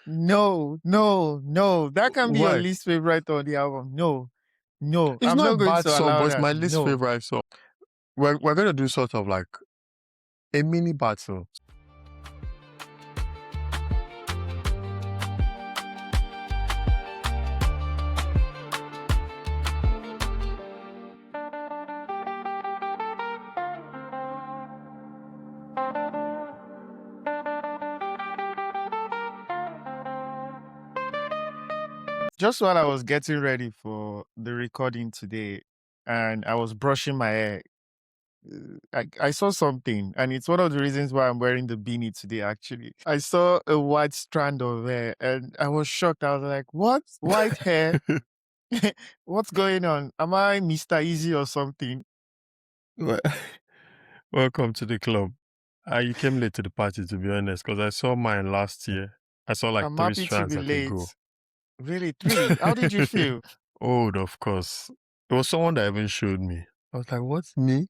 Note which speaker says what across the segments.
Speaker 1: No, no, no. That can be your
Speaker 2: Why?
Speaker 1: least favorite on the album. No, no.
Speaker 2: It's
Speaker 1: I'm
Speaker 2: not a
Speaker 1: not going
Speaker 2: bad
Speaker 1: to
Speaker 2: song,
Speaker 1: allow
Speaker 2: but it's
Speaker 1: that.
Speaker 2: my least
Speaker 1: No.
Speaker 2: favorite song. We're gonna do sort of like a mini battle.
Speaker 1: Just while I was getting ready for the recording today and I was brushing my hair, I saw something, and it's one of the reasons why I'm wearing the beanie today, actually. I saw a white strand of hair, and I was shocked. I was like, what? White hair? What's going on? Am I Mr. Easy or something?
Speaker 2: Well, welcome to the club. You came late to the party, to be honest, because I saw mine last year. I saw like
Speaker 1: I'm
Speaker 2: 3
Speaker 1: happy to
Speaker 2: strands
Speaker 1: be
Speaker 2: at a go.
Speaker 1: late. Really, really. How did you feel?
Speaker 2: Old, of course. It was someone that even showed me. I was like, "What's me?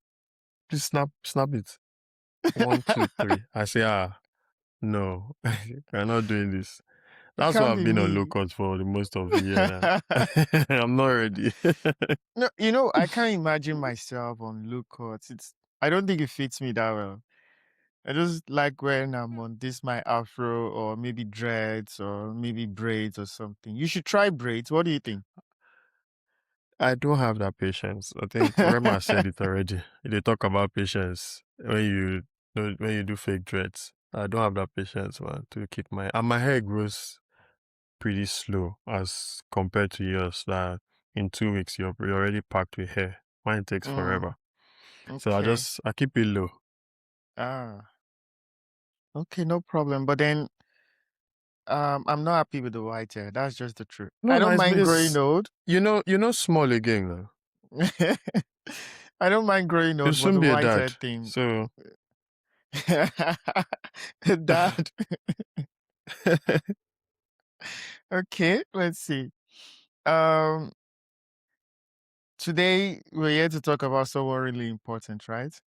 Speaker 2: Please snap it. 1, 2, 3." I say, no, we're not doing this.
Speaker 1: It
Speaker 2: That's why
Speaker 1: can't
Speaker 2: I've
Speaker 1: be
Speaker 2: been on low
Speaker 1: me.
Speaker 2: cut for the most of the year now. I'm not ready.
Speaker 1: No, I can't imagine myself on low cuts. I don't think it fits me that well. I just like when I'm on this my afro or maybe dreads or maybe braids or something. You should try braids. What do you think?
Speaker 2: I don't have that patience. I think Rema said it already. They talk about patience when you do fake dreads. I don't have that patience, man, to keep my hair grows pretty slow as compared to yours. That in 2 weeks you're already packed with hair. Mine takes
Speaker 1: Mm,
Speaker 2: forever. So
Speaker 1: okay.
Speaker 2: I keep it low.
Speaker 1: Ah, okay, no problem. But then I'm not happy with the white hair. That's just the truth.
Speaker 2: No,
Speaker 1: I don't
Speaker 2: nice.
Speaker 1: mind growing
Speaker 2: It's
Speaker 1: old.
Speaker 2: small again now.
Speaker 1: I don't mind growing
Speaker 2: You'll
Speaker 1: old, but
Speaker 2: soon
Speaker 1: the
Speaker 2: be a
Speaker 1: white hair
Speaker 2: dad.
Speaker 1: thing.
Speaker 2: So
Speaker 1: Dad. Okay, let's see. Um, Today we're here to talk about someone really important, right?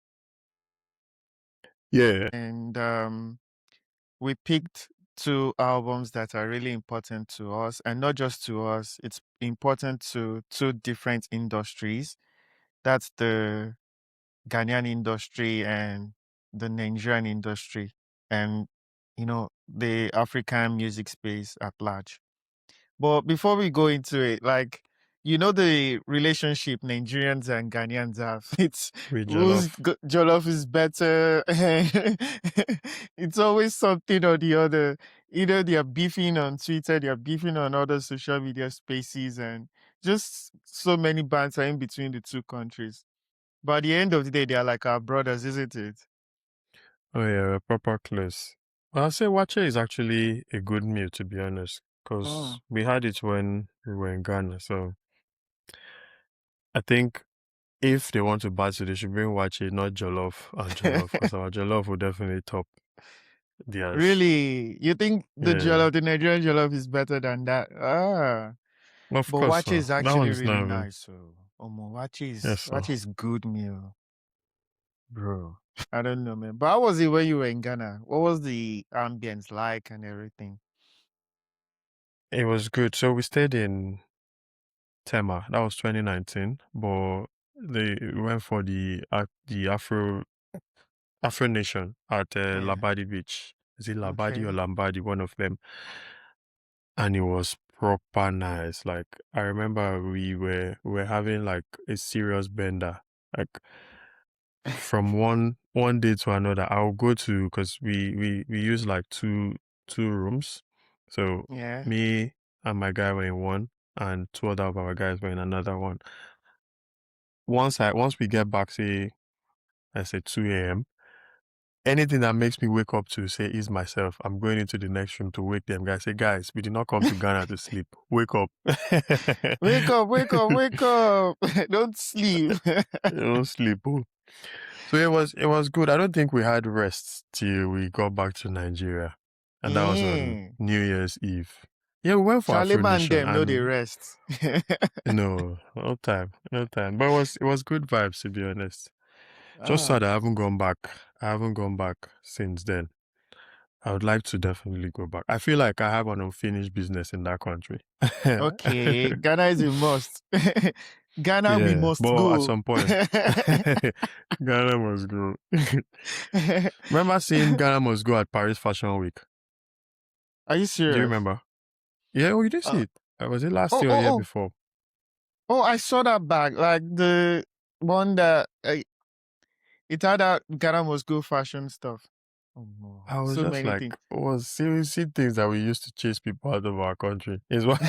Speaker 2: yeah.
Speaker 1: And we picked two albums that are really important to us, and not just to us, it's important to two different industries. That's the Ghanaian industry and the Nigerian industry, and the African music space at large. But before we go into it, like, the relationship Nigerians and Ghanaians have. It's
Speaker 2: With Jollof.
Speaker 1: Jollof is better. It's always something or the other. Either they are beefing on Twitter, they are beefing on other social media spaces, and just so many banter in between the two countries. But at the end of the day, they are like our brothers, isn't it?
Speaker 2: Oh yeah, we're proper close. Well, I'll say wache is actually a good meal, to be honest,
Speaker 1: Mm.
Speaker 2: because we had it when we were in Ghana. So I think if they want to battle, they should bring wache, not jollof and jollof, because our jollof will definitely top theirs.
Speaker 1: Really? You think
Speaker 2: Yeah,
Speaker 1: the Nigerian jollof is better than that? Ah.
Speaker 2: of
Speaker 1: But
Speaker 2: course.
Speaker 1: wache
Speaker 2: So
Speaker 1: is
Speaker 2: that
Speaker 1: actually
Speaker 2: one is
Speaker 1: really
Speaker 2: not even.
Speaker 1: nice. So,
Speaker 2: Yes, so
Speaker 1: wache is good meal, bro. I don't know, man. But how was it when you were in Ghana? What was the ambience like and everything?
Speaker 2: it was good. So we stayed in Tema. That was 2019, but they went for the Afro Nation at
Speaker 1: Yeah.
Speaker 2: Labadi Beach. Is it Labadi or
Speaker 1: Okay.
Speaker 2: Lambadi? One of them. And it was proper nice. Like I remember we were having like a serious bender. Like from one day to another. I'll go to because we use like two rooms. So
Speaker 1: Yeah.
Speaker 2: me and my guy were in one, and two other of our guys were in another one. Once we get back, say I say 2 a.m. Anything that makes me wake up to say is myself, I'm going into the next room to wake them guys. Say, guys, we did not come to Ghana to sleep. Wake up.
Speaker 1: Wake up, wake up, wake up. Don't sleep.
Speaker 2: Don't sleep. Oh. So it was good. I don't think we had rest till we got back to Nigeria. And that was on
Speaker 1: Mm.
Speaker 2: New Year's Eve. Yeah, we went for Afro
Speaker 1: Chaleba and
Speaker 2: Nation
Speaker 1: them, no, they
Speaker 2: and
Speaker 1: rest.
Speaker 2: no time. No time. But it was good vibes, to be honest. Just
Speaker 1: Ah.
Speaker 2: sad I haven't gone back. I haven't gone back since then. I would like to definitely go back. I feel like I have an unfinished business in that country.
Speaker 1: Okay, Ghana is a must. Ghana, we
Speaker 2: Yeah,
Speaker 1: must
Speaker 2: but at
Speaker 1: go.
Speaker 2: some point, Ghana must go. Remember seeing Ghana must go at Paris Fashion Week?
Speaker 1: Are you
Speaker 2: Do you
Speaker 1: serious?
Speaker 2: remember? Yeah, oh, you did see
Speaker 1: Uh,
Speaker 2: it. Was it last
Speaker 1: oh,
Speaker 2: year or
Speaker 1: oh,
Speaker 2: year
Speaker 1: oh,
Speaker 2: before?
Speaker 1: oh! I saw that bag, like the one that it had that Ghana must go fashion stuff. Oh no,
Speaker 2: I was
Speaker 1: so
Speaker 2: just
Speaker 1: many
Speaker 2: like,
Speaker 1: things.
Speaker 2: was seriously things that we used to chase people out of our country. Is what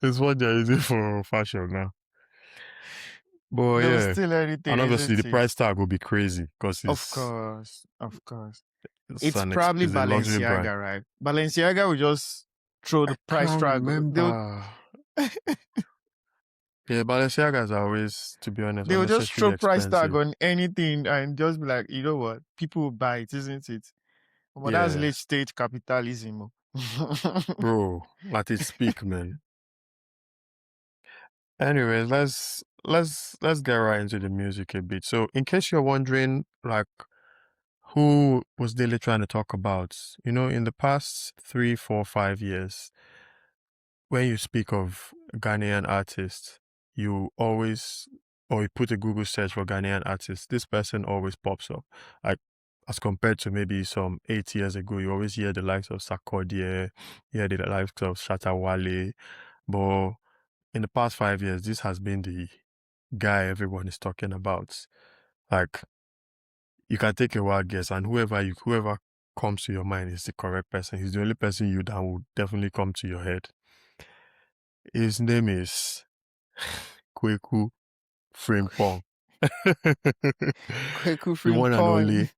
Speaker 2: is what they're using for fashion now. But
Speaker 1: There was
Speaker 2: yeah,
Speaker 1: still anything,
Speaker 2: and obviously the
Speaker 1: isn't it?
Speaker 2: price tag will be crazy because
Speaker 1: Of course, of course.
Speaker 2: it's
Speaker 1: Probably
Speaker 2: it's a luxury brand.
Speaker 1: Balenciaga, right? Balenciaga will just throw
Speaker 2: I
Speaker 1: the price
Speaker 2: can't
Speaker 1: tag.
Speaker 2: remember. Yeah, Balenciagas are always, to be honest,
Speaker 1: They will just
Speaker 2: unnecessarily
Speaker 1: throw price tag
Speaker 2: expensive.
Speaker 1: on anything and just be like, you know what? People will buy it, isn't it? But that's
Speaker 2: Yeah,
Speaker 1: late stage capitalism. Oh.
Speaker 2: bro, at its peak, man. Anyways, let's get right into the music a bit. So, in case you're wondering, like, who was Dele trying to talk about? You know, in the past 3, 4, 5 years, when you speak of Ghanaian artists, you always, or you put a Google search for Ghanaian artists, this person always pops up. Like, as compared to maybe some 8 years ago, you always hear the likes of Sarkodie, you hear the likes of Shatawale. But in the past 5 years, this has been the guy everyone is talking about. Like, you can take a wild guess, and whoever comes to your mind is the correct person. He's the only person that will definitely come to your head. His name is Kweku Frimpong.
Speaker 1: Kweku
Speaker 2: The one and
Speaker 1: Frimpong.
Speaker 2: only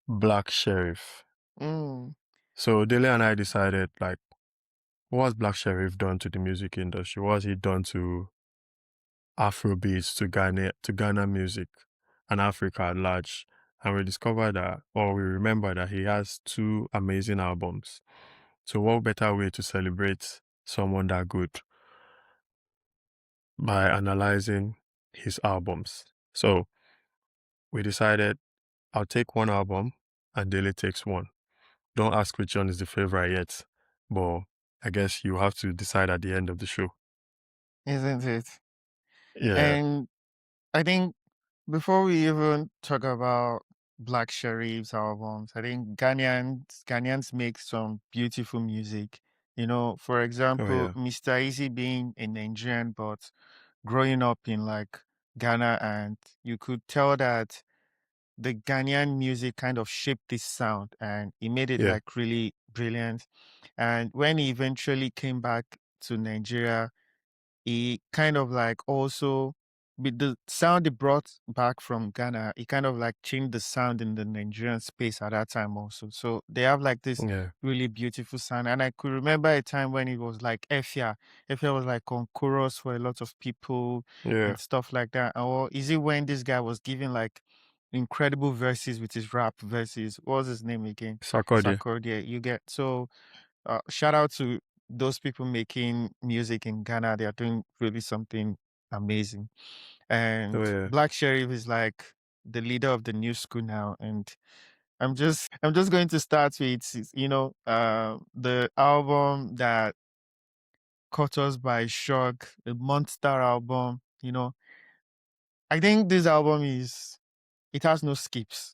Speaker 2: Black Sheriff.
Speaker 1: Mm.
Speaker 2: So Dele and I decided, like, what has Black Sheriff done to the music industry? What has he done to Afrobeats, to Ghana music and Africa at large? And we discovered that, or we remember that he has two amazing albums. So what better way to celebrate someone that good by analyzing his albums? So we decided I'll take one album and Dele takes one. Don't ask which one is the favorite yet, but I guess you have to decide at the end of the show.
Speaker 1: Isn't it?
Speaker 2: Yeah,
Speaker 1: And I think before we even talk about Black Sherif's albums, I think Ghanaians make some beautiful music. You know, for
Speaker 2: oh
Speaker 1: example,
Speaker 2: yeah,
Speaker 1: Mr. Easy being a Nigerian, but growing up in like Ghana, and you could tell that the Ghanaian music kind of shaped this sound and he made it
Speaker 2: yeah,
Speaker 1: like really brilliant. And when he eventually came back to Nigeria, he kind of like also with the sound he brought back from Ghana, he kind of like changed the sound in the Nigerian space at that time also. So they have like this
Speaker 2: yeah,
Speaker 1: really beautiful sound. And I could remember a time when it was like Efia. Efia was like on chorus for a lot of people
Speaker 2: yeah.
Speaker 1: and stuff like that. Or is it when this guy was giving like incredible verses with his rap verses? What was his name again?
Speaker 2: Sarkodie.
Speaker 1: Sarkodie. You get so shout out to those people making music in Ghana. They are doing really something amazing.
Speaker 2: Oh
Speaker 1: And
Speaker 2: yeah.
Speaker 1: Black Sheriff is like the leader of the new school now. And I'm just going to start with the album that caught us by shock, the Monster album. You know, I think this album it has no skips.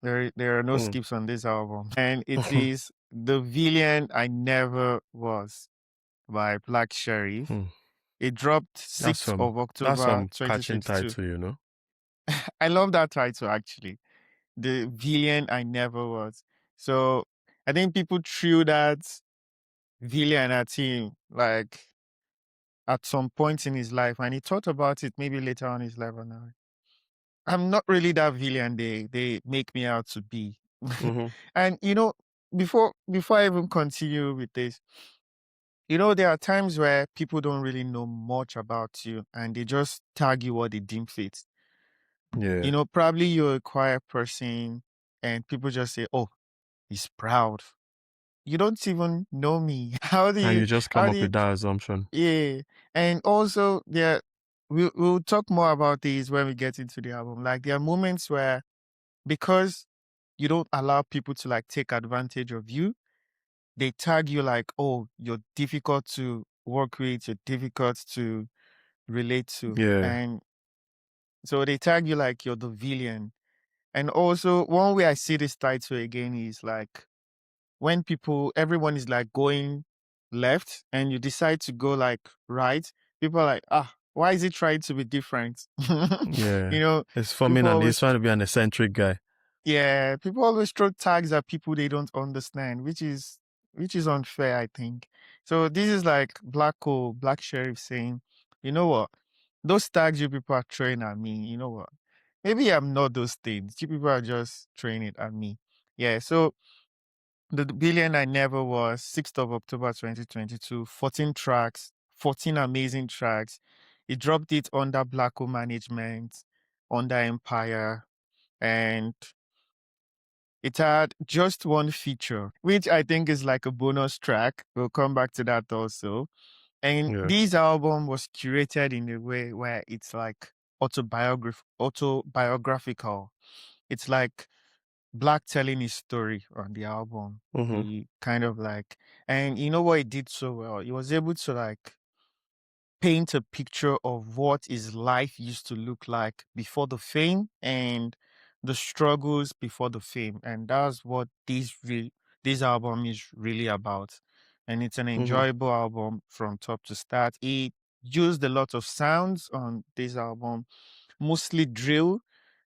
Speaker 1: There are no
Speaker 2: Mm.
Speaker 1: skips on this album, and it is The Villain I Never Was by Black Sheriff.
Speaker 2: Hmm.
Speaker 1: It dropped
Speaker 2: That's
Speaker 1: 6th
Speaker 2: some
Speaker 1: of
Speaker 2: that's
Speaker 1: October
Speaker 2: some catching
Speaker 1: 2022.
Speaker 2: title, you know.
Speaker 1: I love that title actually. The Villain I Never Was. So I think people threw that villain at him like at some point in his life and he thought about it maybe later on in his life or now. I'm not really that villain they make me out to be.
Speaker 2: Mm-hmm.
Speaker 1: And before I even continue with this, there are times where people don't really know much about you and they just tag you what they deem fit.
Speaker 2: Yeah.
Speaker 1: Probably you're a quiet person and people just say, "Oh, he's proud." You don't even know me.
Speaker 2: And you just come
Speaker 1: How do
Speaker 2: up
Speaker 1: you,
Speaker 2: with that assumption.
Speaker 1: yeah. And also we'll talk more about these when we get into the album. Like there are moments where because you don't allow people to like take advantage of you. They tag you like, oh, you're difficult to work with, you're difficult to relate to.
Speaker 2: Yeah.
Speaker 1: And so they tag you like you're the villain. And also, one way I see this title again is like when everyone is like going left and you decide to go like right, people are like, ah, why is he trying to be different?
Speaker 2: Yeah.
Speaker 1: You know,
Speaker 2: It's
Speaker 1: people
Speaker 2: forming and he's
Speaker 1: always
Speaker 2: trying to be an eccentric guy.
Speaker 1: yeah, people always throw tags at people they don't understand, which is unfair, I think. So this is like Black Sheriff saying, you know what? Those tags you people are throwing at me, you know what? Maybe I'm not those things. You people are just throwing it at me. Yeah, so the billion I never was, 6th of October 2022, 14 tracks, 14 amazing tracks. He dropped it under Blacko management, under Empire, and it had just one feature, which I think is like a bonus track. We'll come back to that also. And
Speaker 2: Yeah.
Speaker 1: this album was curated in a way where it's like autobiographical. It's like Black telling his story on the album.
Speaker 2: Mm-hmm.
Speaker 1: He kind of like, and you know what he did so well? He was able to like paint a picture of what his life used to look like before the fame and the struggles before the fame. And that's what this album is really about. And it's an
Speaker 2: Mm-hmm.
Speaker 1: enjoyable album from top to start. He used a lot of sounds on this album, mostly drill,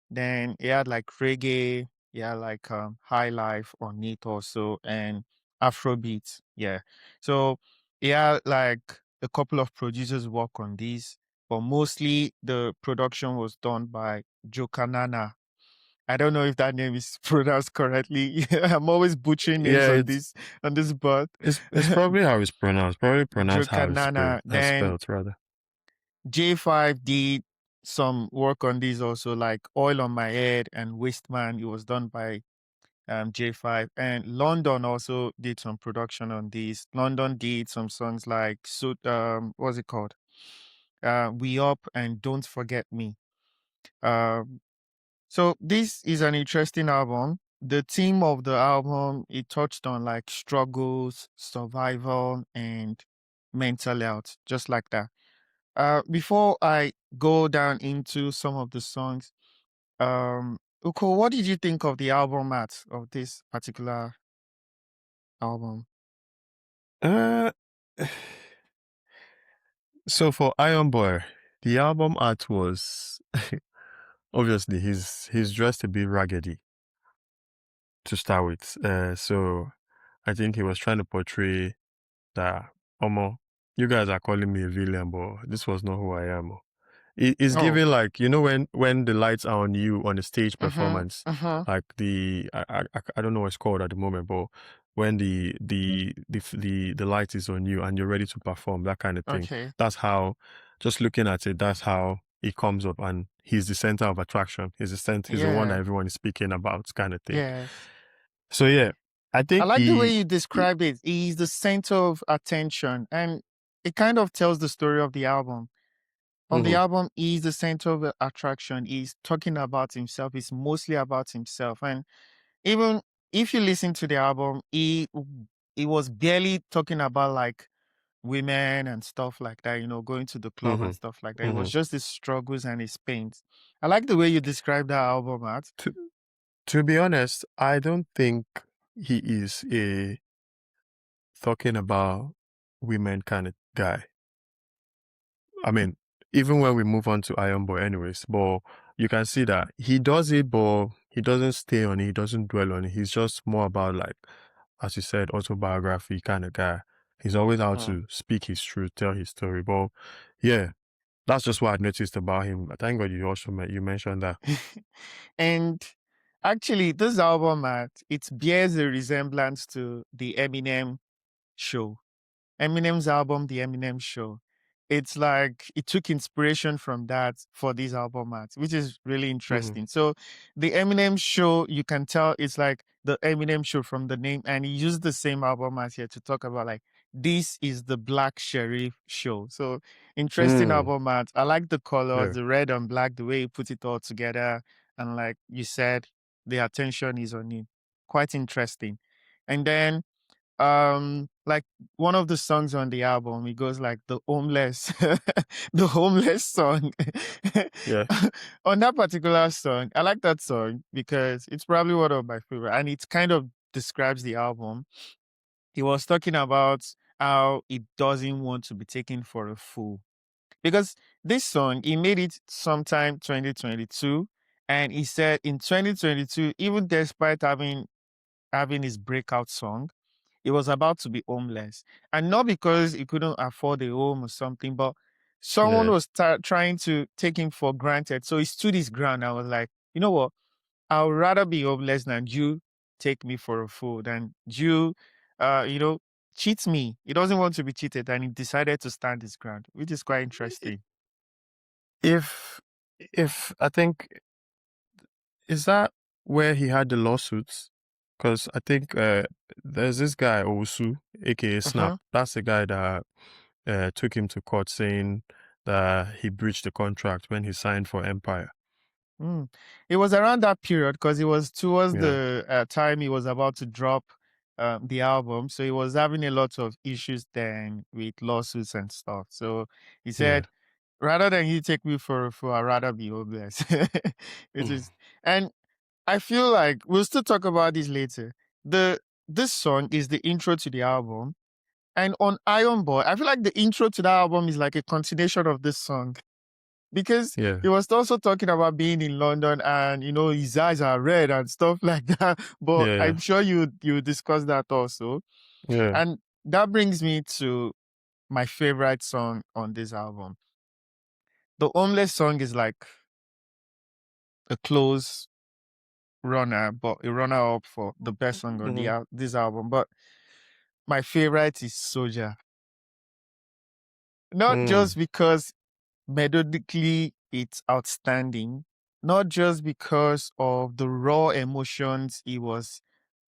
Speaker 1: then he had like reggae, he had like high life on it also, and Afrobeat. Yeah. So he had like a couple of producers work on this, but mostly the production was done by Jokanana. I don't know if that name is pronounced correctly. I'm always butchering names
Speaker 2: Yeah,
Speaker 1: on this but
Speaker 2: it's probably how it's pronounced. Probably pronounced how it's
Speaker 1: Jokanana. Then
Speaker 2: spelled rather.
Speaker 1: J5 did some work on this also, like Oil on My Head and Wasteman. It was done by J5. And London also did some production on this. London did some songs like what's it called? We Up and Don't Forget Me. Um, so this is an interesting album. The theme of the album, it touched on like struggles, survival, and mental health, just like that. Before I go down into some of the songs, Uko, what did you think of the album art of this particular album?
Speaker 2: Uh, so for Iron Boy, the album art was obviously he's dressed a bit raggedy to start with. So I think he was trying to portray that Omo, you guys are calling me a villain, but this was not who I am. It's
Speaker 1: Oh,
Speaker 2: giving like when the lights are on you on the stage
Speaker 1: mm-hmm,
Speaker 2: performance,
Speaker 1: mm-hmm.
Speaker 2: like I don't know what it's called at the moment, but when the light is on you and you're ready to perform, that kind of thing.
Speaker 1: Okay.
Speaker 2: That's how, just looking at it, that's how it comes up, and he's the center of attraction. He's the one that
Speaker 1: Yeah.
Speaker 2: everyone is speaking about, kind of thing.
Speaker 1: Yes.
Speaker 2: So yeah, I
Speaker 1: I
Speaker 2: think
Speaker 1: like the way you describe it. He's the center of attention, and it kind of tells the story of the album. On the
Speaker 2: mhm,
Speaker 1: album, he's the center of the attraction. He's talking about himself. It's mostly about himself. And even if you listen to the album, he was barely talking about like women and stuff like that, going to the club and
Speaker 2: mhm,
Speaker 1: stuff like that. It was
Speaker 2: mhm.
Speaker 1: just his struggles and his pains. I like the way you describe that album art.
Speaker 2: To, to be honest, I don't think he is a talking about women kind of guy. I mean, even when we move on to Iron Boy, anyways, but you can see that he does it, but he doesn't stay on it, he doesn't dwell on it. He's just more about, like, as you said, autobiography kind of guy. He's always out
Speaker 1: Mm.
Speaker 2: to speak his truth, tell his story. But yeah, that's just what I noticed about him. Thank God you also you mentioned that.
Speaker 1: And actually, this album art, it bears a resemblance to the Eminem show. Eminem's album, The Eminem Show. It's like it took inspiration from that for this album art, which is really
Speaker 2: Hmm.
Speaker 1: interesting. So the Eminem Show, you can tell it's like the Eminem Show from the name, and he used the same album art here to talk about like this is the Black Sheriff Show. So interesting
Speaker 2: Mm,
Speaker 1: album art. I like the colors,
Speaker 2: yeah.
Speaker 1: the red and black, the way he put it all together. And like you said, the attention is on him. Quite interesting. And then like one of the songs on the album, it goes like the homeless the homeless song.
Speaker 2: Yeah.
Speaker 1: On that particular song, I like that song because it's probably one of my favorite, and it kind of describes the album. He was talking about how he doesn't want to be taken for a fool, because this song he made it sometime 2022, and he said in 2022, even despite having his breakout song, he was about to be homeless. And not because he couldn't afford a home or something, but someone
Speaker 2: Yeah.
Speaker 1: was trying to take him for granted. So he stood his ground. I was like, you know what? I'd rather be homeless than you take me for a fool, than you, you know, cheat me. He doesn't want to be cheated, and he decided to stand his ground, which is quite interesting.
Speaker 2: If I think, is that where he had the lawsuits? Because I think there's this guy Osu, aka Snap.
Speaker 1: Uh-huh.
Speaker 2: That's the guy that took him to court saying that he breached the contract when he signed for Empire.
Speaker 1: Mm. It was around that period because it was towards
Speaker 2: Yeah.
Speaker 1: the time he was about to drop the album. So he was having a lot of issues then with lawsuits and stuff. So he
Speaker 2: Yeah.
Speaker 1: said, rather than you take me for a fool, I'd rather be homeless. Which
Speaker 2: Mm.
Speaker 1: is, and I feel like we'll still talk about this later. This song is the intro to the album. And on Iron Boy, I feel like the intro to that album is like a continuation of this song, because
Speaker 2: Yeah.
Speaker 1: he was also talking about being in London and his eyes are red and stuff like that. But
Speaker 2: Yeah.
Speaker 1: I'm sure you discuss that also.
Speaker 2: Yeah.
Speaker 1: And that brings me to my favorite song on this album. The Homeless song is like a close runner, but a runner up for the best song on
Speaker 2: Mhm.
Speaker 1: this album. But my favorite is Soldier. Not
Speaker 2: Mm.
Speaker 1: just because melodically it's outstanding, not just because of the raw emotions he was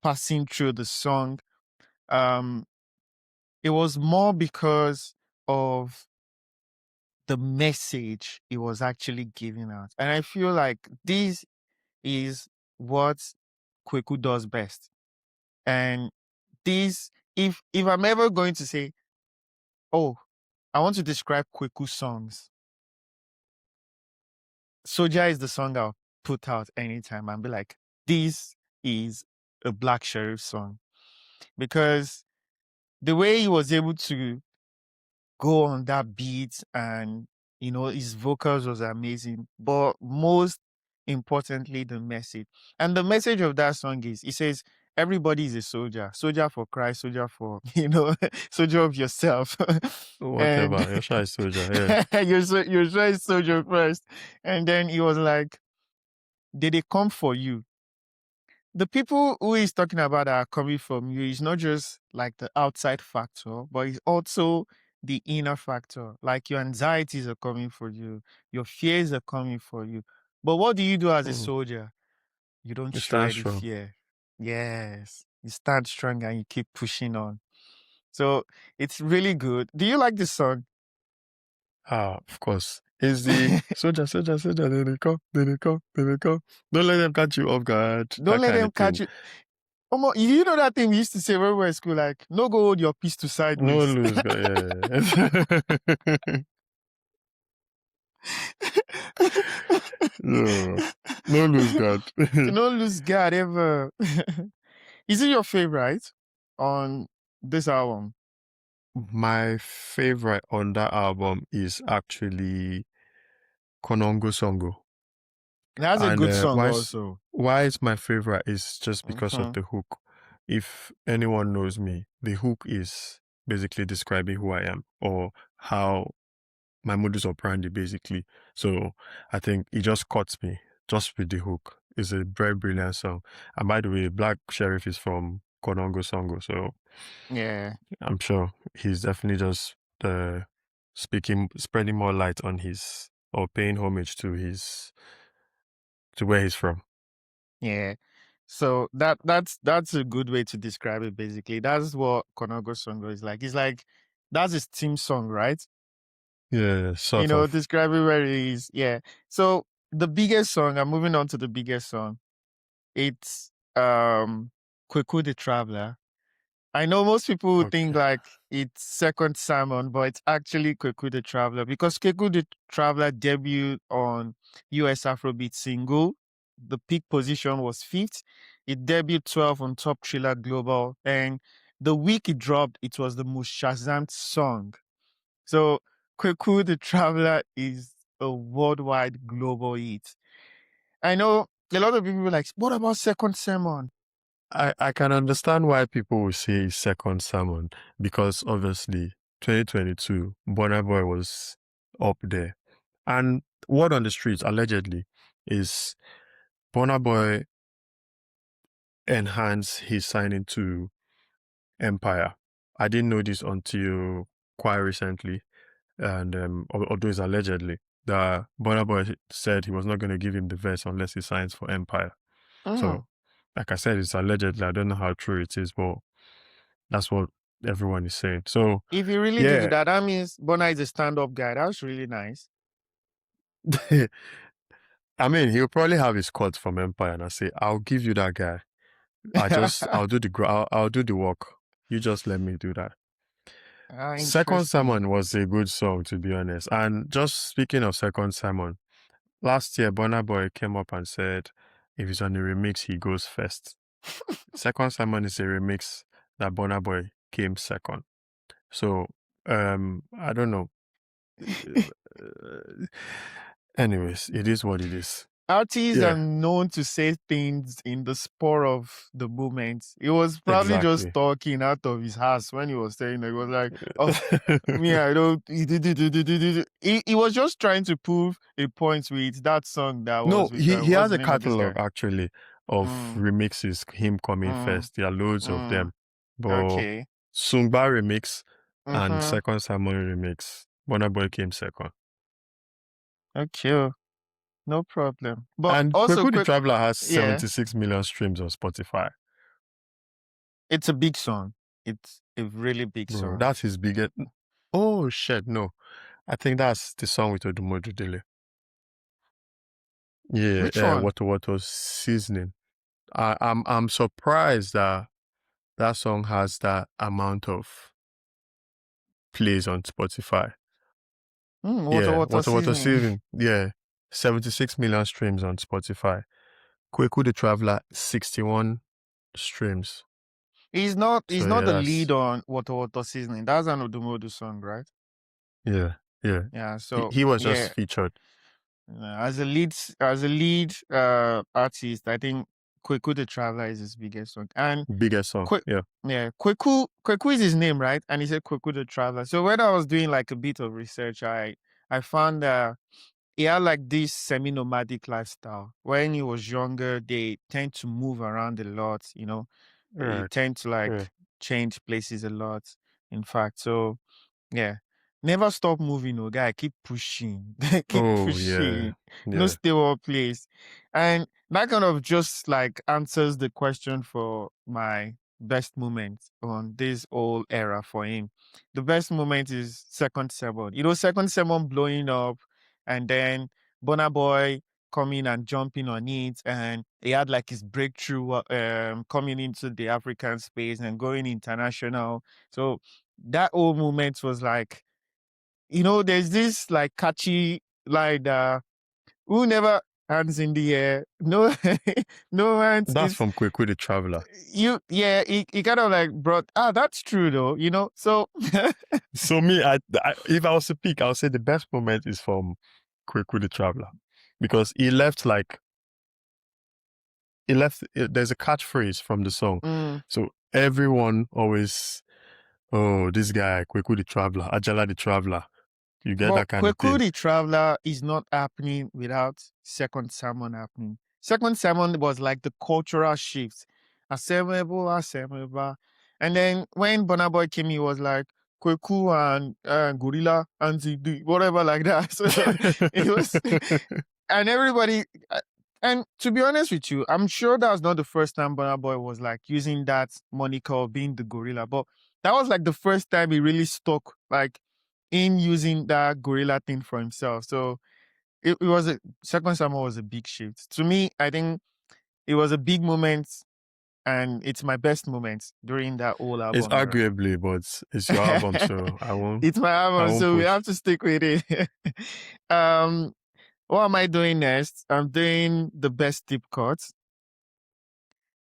Speaker 1: passing through the song. Um, it was more because of the message he was actually giving out. And I feel like this is what Kweku does best. And this, if I'm ever going to say, oh, I want to describe Kweku songs, Soja is the song I'll put out anytime and be like, this is a Black Sheriff song. Because the way he was able to go on that beat, and his vocals was amazing. But most importantly, the message. And the message of that song is, it says, everybody is a soldier. Soldier for Christ, soldier for, soldier of yourself. And
Speaker 2: Whatever. Your shy is soldier.
Speaker 1: you're trying soldier first. And then he was like, did they come for you? The people who he's talking about that are coming from you is not just like the outside factor, but it's also the inner factor. Like your anxieties are coming for you, your fears are coming for you. But what do you do as
Speaker 2: Yeah.
Speaker 1: a soldier? You don't
Speaker 2: You
Speaker 1: show
Speaker 2: stand
Speaker 1: any
Speaker 2: strong.
Speaker 1: fear. Yes. You stand strong and you keep pushing on. So it's really good. Do you like this song?
Speaker 2: Ah, of course. Is the soldier, soldier, soldier, then they come, then they come, then they come. Don't let them catch you off guard.
Speaker 1: Don't
Speaker 2: That
Speaker 1: let
Speaker 2: kind
Speaker 1: them
Speaker 2: of
Speaker 1: catch
Speaker 2: thing.
Speaker 1: you. Omo, you know that thing we used to say when we were in school, like, no go hold your pistol
Speaker 2: No
Speaker 1: sideways.
Speaker 2: lose guard. Yeah. No. No lose guard.
Speaker 1: No lose guard ever. Is it your favorite on this album?
Speaker 2: My favorite on that album is actually Konongo Songo.
Speaker 1: That's a
Speaker 2: And
Speaker 1: good song also.
Speaker 2: why it's my favorite is just because of
Speaker 1: Mhm.
Speaker 2: the hook. If anyone knows me, the hook is basically describing who I am or how my modus operandi basically. So I think it just cuts me just with the hook. It's a very brilliant song. And by the way, Black Sheriff is from Konongo Songo, so
Speaker 1: Yeah,
Speaker 2: I'm sure he's definitely just spreading more light on his or paying homage to where he's from.
Speaker 1: yeah. So that's a good way to describe it. Basically, that's what Konogo Songo is like. It's like that's his theme song, right?
Speaker 2: Yeah, sort of.
Speaker 1: Describing where he is. Yeah. So the biggest song. I'm moving on to the biggest song. It's Kweku the Traveler. I know most people would think
Speaker 2: Okay.
Speaker 1: like it's Second Salmon, but it's actually Kweku the Traveler because Kweku the Traveler debuted on US Afrobeat single. The peak position was fifth. It debuted 12 on Top Thriller Global, and the week it dropped, it was the most Shazam song. So Kweku the Traveler is a worldwide global hit. I know a lot of people were like, what about Second Salmon?
Speaker 2: I can understand why people will say second salmon because obviously 2022 Burna Boy was up there. And word on the streets allegedly is Burna Boy enhanced his signing to Empire. I didn't know this until quite recently. And although it's allegedly, the Burna Boy said he was not going to give him the verse unless he signs for Empire.
Speaker 1: Mm.
Speaker 2: So, like I said, it's allegedly. I don't know how true it is, but that's what everyone is saying. So,
Speaker 1: If he really did
Speaker 2: yeah,
Speaker 1: that, that means Bona is a stand-up guy. That's really nice.
Speaker 2: I mean, he'll probably have his cut from Empire, and I say, I'll give you that guy. I'll do I'll do the work. You just let me do that.
Speaker 1: Ah,
Speaker 2: Second
Speaker 1: interesting.
Speaker 2: Sermon was a good song, to be honest. And just speaking of Second Sermon, last year, Burna Boy came up and said, if he's on a remix, he goes first. Second Sermon is a remix that Burna Boy came second. So, I don't know. Anyways, it is what it is.
Speaker 1: Artists are
Speaker 2: Yeah,
Speaker 1: known to say things in the spur of the moment. He was probably just
Speaker 2: exactly.
Speaker 1: talking out of his ass when he was saying it. He was like, oh, me, I don't. He was just trying to prove a point with that song that
Speaker 2: No,
Speaker 1: was with,
Speaker 2: he
Speaker 1: what's
Speaker 2: has
Speaker 1: the
Speaker 2: a
Speaker 1: name of this
Speaker 2: catalog
Speaker 1: guy?
Speaker 2: actually of
Speaker 1: Mm,
Speaker 2: remixes, him coming
Speaker 1: mm,
Speaker 2: first. There are loads of
Speaker 1: mm.
Speaker 2: them. But
Speaker 1: Okay.
Speaker 2: Sungba remix and
Speaker 1: Mm-hmm.
Speaker 2: Second Sermon remix. Burna Boy came second.
Speaker 1: Okay. No problem. But
Speaker 2: And
Speaker 1: also,
Speaker 2: Kweku the
Speaker 1: quick,
Speaker 2: Traveler has
Speaker 1: yeah,
Speaker 2: 76 million streams on Spotify.
Speaker 1: it's a big song. It's a really big
Speaker 2: Bro,
Speaker 1: song.
Speaker 2: that's his biggest. Oh, shit, no. I think that's the song with Dele. Yeah,
Speaker 1: Which one?
Speaker 2: what was seasoning. I'm surprised that that song has that amount of plays on Spotify.
Speaker 1: Water,
Speaker 2: Yeah,
Speaker 1: water
Speaker 2: what
Speaker 1: seasoning.
Speaker 2: seasoning. Yeah, 76 million streams on Spotify. Kweku the Traveler, 61 streams.
Speaker 1: He's not. He's
Speaker 2: So
Speaker 1: not
Speaker 2: yeah,
Speaker 1: the lead
Speaker 2: that's
Speaker 1: on water, water seasoning. That's an Odumodu song, right?
Speaker 2: yeah, yeah.
Speaker 1: Yeah. So
Speaker 2: He was just
Speaker 1: yeah,
Speaker 2: featured.
Speaker 1: as a lead artist, I think Kweku the Traveler is his biggest song. And
Speaker 2: Biggest song.
Speaker 1: Kwe,
Speaker 2: Yeah.
Speaker 1: yeah, Kweku is his name, right? And he said Kweku the Traveler. So when I was doing like a bit of research, I found he had like this semi-nomadic lifestyle. When he was younger, they tend to move around a lot, They
Speaker 2: Right.
Speaker 1: tend to
Speaker 2: Yeah.
Speaker 1: like change places a lot, in fact. So yeah. Never stop moving, oh guy. Keep pushing. Keep
Speaker 2: Oh yeah.
Speaker 1: pushing. No
Speaker 2: Yeah.
Speaker 1: stay one place. And that kind of just like answers the question for my best moment on this whole era for him. The best moment is second sermon. Second sermon blowing up and then Burna Boy coming and jumping on it, and he had like his breakthrough coming into the African space and going international. So that whole moment was like, there's this like catchy line, who never hands in the air, no, no hands.
Speaker 2: That's
Speaker 1: It's
Speaker 2: from Kweku the Traveler.
Speaker 1: yeah. He kind of like brought. That's true though. So
Speaker 2: So me, if I was to pick, I would say the best moment is from Kweku the Traveler because there's a catchphrase from the song.
Speaker 1: mm,
Speaker 2: So everyone always, oh, this guy, Kweku the Traveler, Ajala the Traveler. You get
Speaker 1: but
Speaker 2: that kind of
Speaker 1: Kweku
Speaker 2: thing.
Speaker 1: the Traveler is not happening without Second Sermon happening. Second Sermon was like the cultural shift. Assemble, assemble. And then when Burna Boy came, he was like Kweku and Gorilla and whatever like that. So it was, and everybody, and to be honest with you, I'm sure that was not the first time Burna Boy was like using that moniker of being the gorilla, but that was like the first time he really stuck like in using that gorilla thing for himself. So it was Second Summer was a big shift. To me, I think it was a big moment, and it's my best moment during that whole
Speaker 2: It's
Speaker 1: album era.
Speaker 2: arguably, but it's your album, so
Speaker 1: It's my
Speaker 2: I
Speaker 1: album,
Speaker 2: won't
Speaker 1: so we
Speaker 2: push.
Speaker 1: have to stick with it. um, what am I doing next? I'm doing the best deep cuts.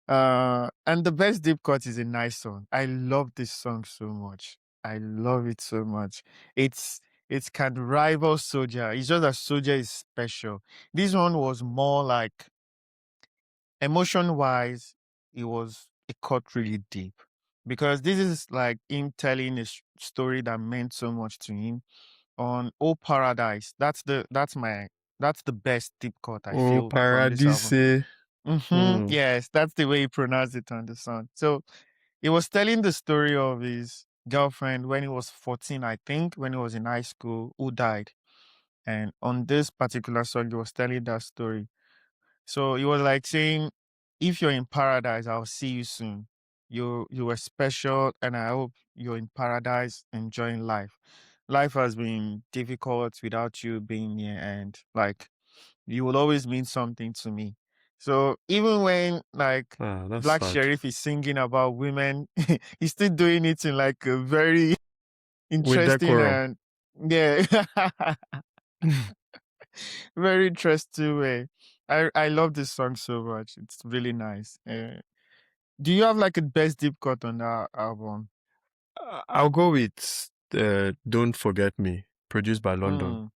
Speaker 1: And the best deep cut is a nice song. I love this song so much. I love it so much. It's it can rival Soldier. It's just that Soldier is special. This one was more like emotion wise, it was a cut really deep because this is like him telling a story that meant so much to him on Oh Paradise. That's the best deep cut I
Speaker 2: Oh,
Speaker 1: feel from this album.
Speaker 2: Paradise. Hmm.
Speaker 1: Yes, that's the way he pronounced it on the song. So he was telling the story of his girlfriend when he was 14, I think, when he was in high school, who died. And on this particular song, he was telling that story. So he was like saying, if you're in paradise, I'll see you soon. You were special, and I hope you're in paradise enjoying life. Life has been difficult without you being here, and like you will always mean something to me. So even when like
Speaker 2: Ah, that's
Speaker 1: Black
Speaker 2: sad.
Speaker 1: Sheriff is singing about women, he's still doing it in like a very
Speaker 2: With
Speaker 1: interesting
Speaker 2: decorum.
Speaker 1: and yeah, very interesting way. I love this song so much. It's really nice. Do you have like a best deep cut on that album?
Speaker 2: I'll go with Don't Forget Me, produced by London.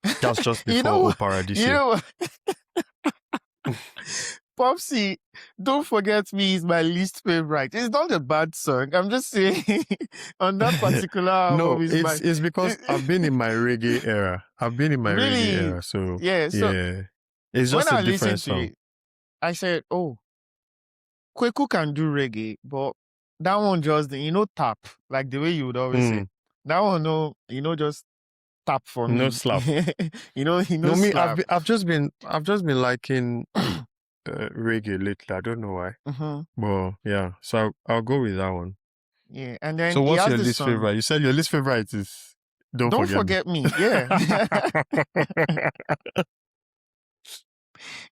Speaker 1: Mm.
Speaker 2: That's just
Speaker 1: You
Speaker 2: before
Speaker 1: know,
Speaker 2: O
Speaker 1: you
Speaker 2: Paradise.
Speaker 1: know, Popsy, Don't Forget Me is my least favorite. It's not a bad song. I'm just saying on that particular
Speaker 2: No,
Speaker 1: album is my
Speaker 2: it's because I've been in my reggae era. I've been in my reggae
Speaker 1: really
Speaker 2: era, so
Speaker 1: yeah. So
Speaker 2: yeah. It's
Speaker 1: when
Speaker 2: just a
Speaker 1: I
Speaker 2: different
Speaker 1: listened to
Speaker 2: song.
Speaker 1: it, I said, "Oh, Kweku can do reggae, but that one just tap like the way you would always say.
Speaker 2: Hmm.
Speaker 1: That one no, just tap for
Speaker 2: No
Speaker 1: me.
Speaker 2: slap. No, me,
Speaker 1: Slap."
Speaker 2: I've just been liking reggae lately. I don't know why.
Speaker 1: Mhm.
Speaker 2: But yeah, so I'll go with that one.
Speaker 1: Yeah, and
Speaker 2: So
Speaker 1: then he
Speaker 2: what's
Speaker 1: has
Speaker 2: your
Speaker 1: this
Speaker 2: least
Speaker 1: song.
Speaker 2: favorite? You said your least favorite is Don't
Speaker 1: Don't
Speaker 2: Forget Me.
Speaker 1: forget me. Yeah.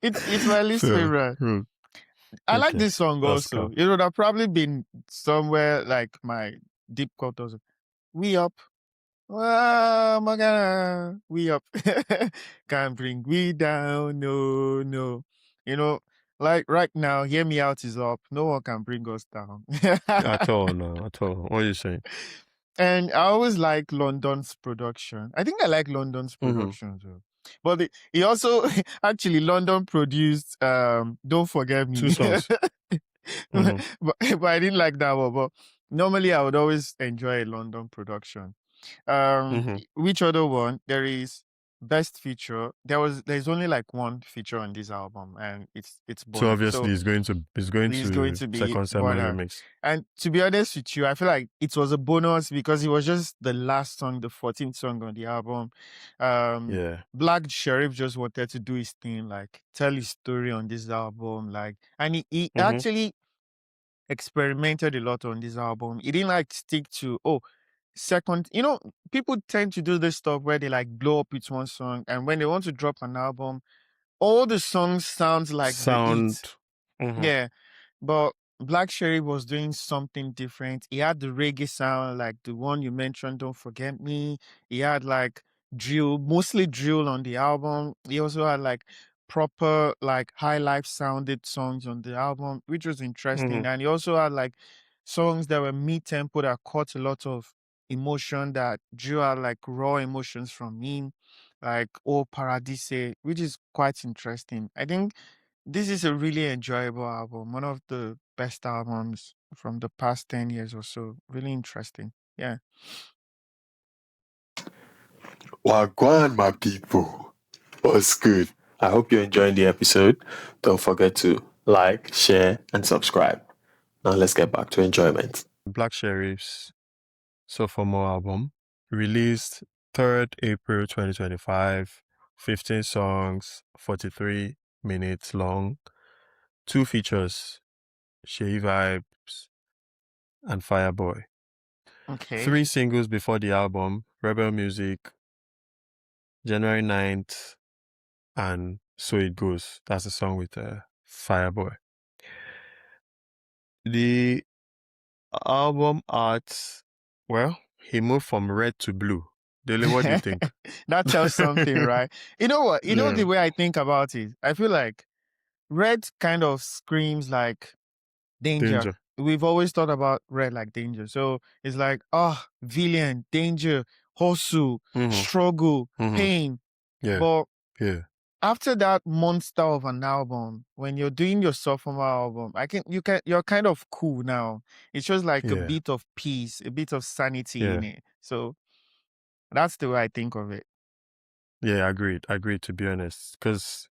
Speaker 1: It's my least
Speaker 2: So,
Speaker 1: favorite. I like
Speaker 2: okay,
Speaker 1: this song
Speaker 2: that's
Speaker 1: also.
Speaker 2: calm.
Speaker 1: It would have probably been somewhere like my deep cut also. We up. Ah, my God. We up. Can't bring we down. No, no. You know, like right now, Hear Me Out is up. No one can bring us down.
Speaker 2: At all, no, at all. What are you saying?
Speaker 1: And I always like London's production. I think I like London's
Speaker 2: Mm-hmm.
Speaker 1: production too. But he also actually London produced Don't Forget
Speaker 2: Two
Speaker 1: Me.
Speaker 2: songs.
Speaker 1: but,
Speaker 2: Mm-hmm.
Speaker 1: but I didn't like that one. But normally I would always enjoy a London production.
Speaker 2: Mm-hmm.
Speaker 1: Which other one? There is best feature. There's only like one feature on this album, and it's
Speaker 2: So
Speaker 1: Bonner. So
Speaker 2: obviously it's going
Speaker 1: is going
Speaker 2: to
Speaker 1: to be
Speaker 2: Second Sermon
Speaker 1: Bonner.
Speaker 2: remix.
Speaker 1: And to be honest with you, I feel like it was a bonus because it was just the last song, the 14th song on the album. Um,
Speaker 2: Yeah.
Speaker 1: Black Sheriff just wanted to do his thing, like tell his story on this album, like, and he
Speaker 2: Mm-hmm.
Speaker 1: actually experimented a lot on this album. He didn't like stick to second. People tend to do this stuff where they like blow up with one song, and when they want to drop an album, all the songs sounds like the hit.
Speaker 2: Sound. Mm-hmm.
Speaker 1: Yeah, but Black Sherry was doing something different. He had the reggae sound, like the one you mentioned, Don't Forget Me. He had like drill, mostly drill on the album. He also had like proper, like high life sounded songs on the album, which was
Speaker 2: Mm-hmm.
Speaker 1: interesting. And he also had like songs that were mid tempo that caught a lot of emotion that drew out like raw emotions from him, like Oh Paradise, which is quite interesting. I think this is a really enjoyable album, one of the best albums from the past 10 years or so. Really interesting. Yeah.
Speaker 3: Wagwan, my people. What's good? I hope you're enjoying the episode. Don't forget to like, share, and subscribe. Now let's get back to enjoyment.
Speaker 2: Black Sheriff's sophomore album, released 3rd April 2025, 15 songs, 43 minutes long, 2 features, Shay Vibes and Fireboy.
Speaker 1: Okay.
Speaker 2: 3 singles before the album, Rebel Music, January 9th, and So It Goes. That's a song with Fireboy. The album art, well, he moved from red to blue. Dele, what do you think?
Speaker 1: That tells something, right? You know what? You know
Speaker 2: Yeah.
Speaker 1: the way I think about it? I feel like red kind of screams like danger.
Speaker 2: Danger.
Speaker 1: We've always thought about red like danger. So it's like, villain, danger, hustle,
Speaker 2: Mm-hmm.
Speaker 1: struggle,
Speaker 2: Mm-hmm.
Speaker 1: pain.
Speaker 2: Yeah.
Speaker 1: But
Speaker 2: Yeah.
Speaker 1: after that monster of an album, when you're doing your sophomore album, you're kind of cool now. It's just like a
Speaker 2: Yeah.
Speaker 1: bit of peace, a bit of sanity in
Speaker 2: Yeah.
Speaker 1: it. So that's the way I think of it.
Speaker 2: Yeah, agreed. Agreed, to be honest. Because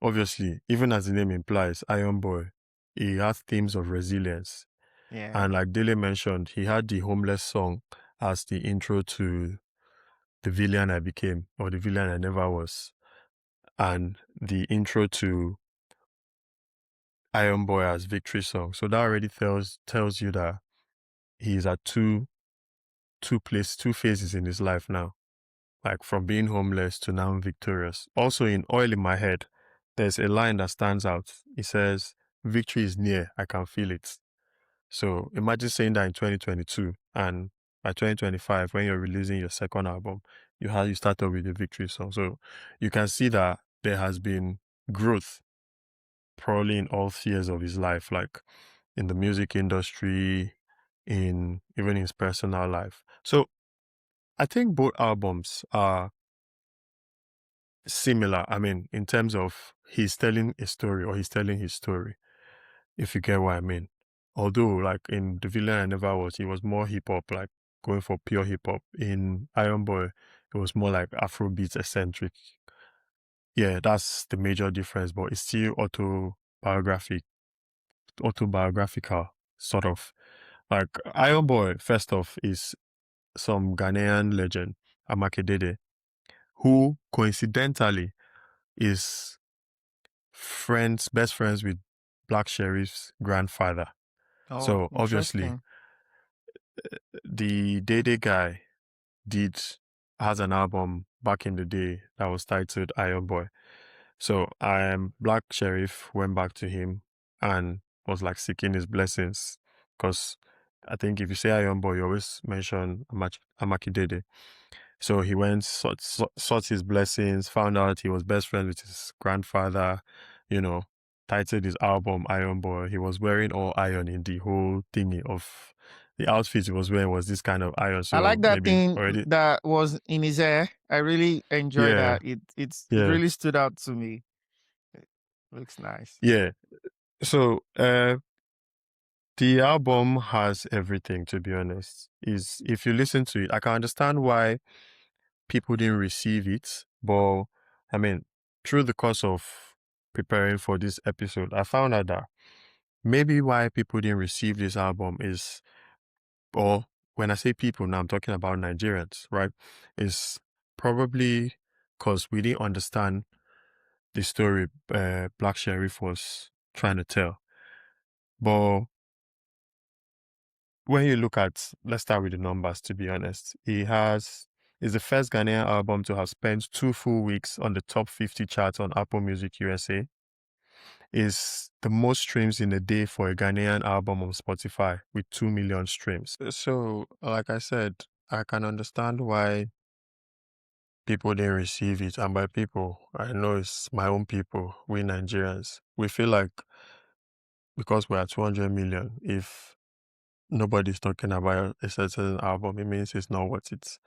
Speaker 2: obviously, even as the name implies, Iron Boy, he has themes of resilience.
Speaker 1: Yeah.
Speaker 2: And like Dele mentioned, he had the homeless song as the intro to the villain I became, or the villain I never was. And the intro to Iron Boy as victory song. So that already tells you that he's at two phases in his life now. Like from being homeless to now victorious. Also in Oil in My Head, there's a line that stands out. It says, "Victory is near, I can feel it." So imagine saying that in 2022, and by 2025, when you're releasing your second album, you started with a victory song. So you can see that there has been growth probably in all spheres of his life, like in the music industry, in even his personal life. So I think both albums are similar. I mean, in terms of he's telling a story or he's telling his story, if you get what I mean. Although, like in The Villain I Never Was, he was more hip hop, like going for pure hip hop. In Iron Boy, it was more like Afrobeat eccentric. Yeah, that's the major difference, but it's still autobiographical, sort of. Like Iron Boy, first off, is some Ghanaian legend, Amakedede, who coincidentally is best friends with Black Sheriff's grandfather.
Speaker 1: Oh,
Speaker 2: So obviously,
Speaker 1: interesting.
Speaker 2: the Dede guy has an album back in the day that was titled Iron Boy. So Black Sheriff went back to him and was like seeking his blessings, because I think if you say Iron Boy, you always mention Amakidede. So he went, sought his blessings, found out he was best friends with his grandfather, you know, titled his album Iron Boy. He was wearing all iron in the whole thingy of the outfit he was wearing was this kind of iron.
Speaker 1: I like
Speaker 2: So
Speaker 1: that
Speaker 2: maybe
Speaker 1: thing
Speaker 2: already,
Speaker 1: that was in his hair. I really enjoy
Speaker 2: yeah,
Speaker 1: that. It
Speaker 2: yeah,
Speaker 1: really stood out to me. It looks nice.
Speaker 2: yeah. So the album has everything, to be honest. Is if you listen to it, I can understand why people didn't receive it, but I mean, through the course of preparing for this episode, I found out that maybe why people didn't receive this album is, or when I say people, now I'm talking about Nigerians, right? Is probably because we didn't understand the story Black Sheriff was trying to tell. But when you look at, let's start with the numbers, to be honest. Is the first Ghanaian album to have spent 2 full weeks on the top 50 charts on Apple Music USA. Is the most streams in a day for a Ghanaian album on Spotify with 2 million streams. So, like I said, I can understand why people didn't receive it. And by people, I know it's my own people, we Nigerians. We feel like because we're at 200 million, if nobody's talking about a certain album, it means it's not worth it.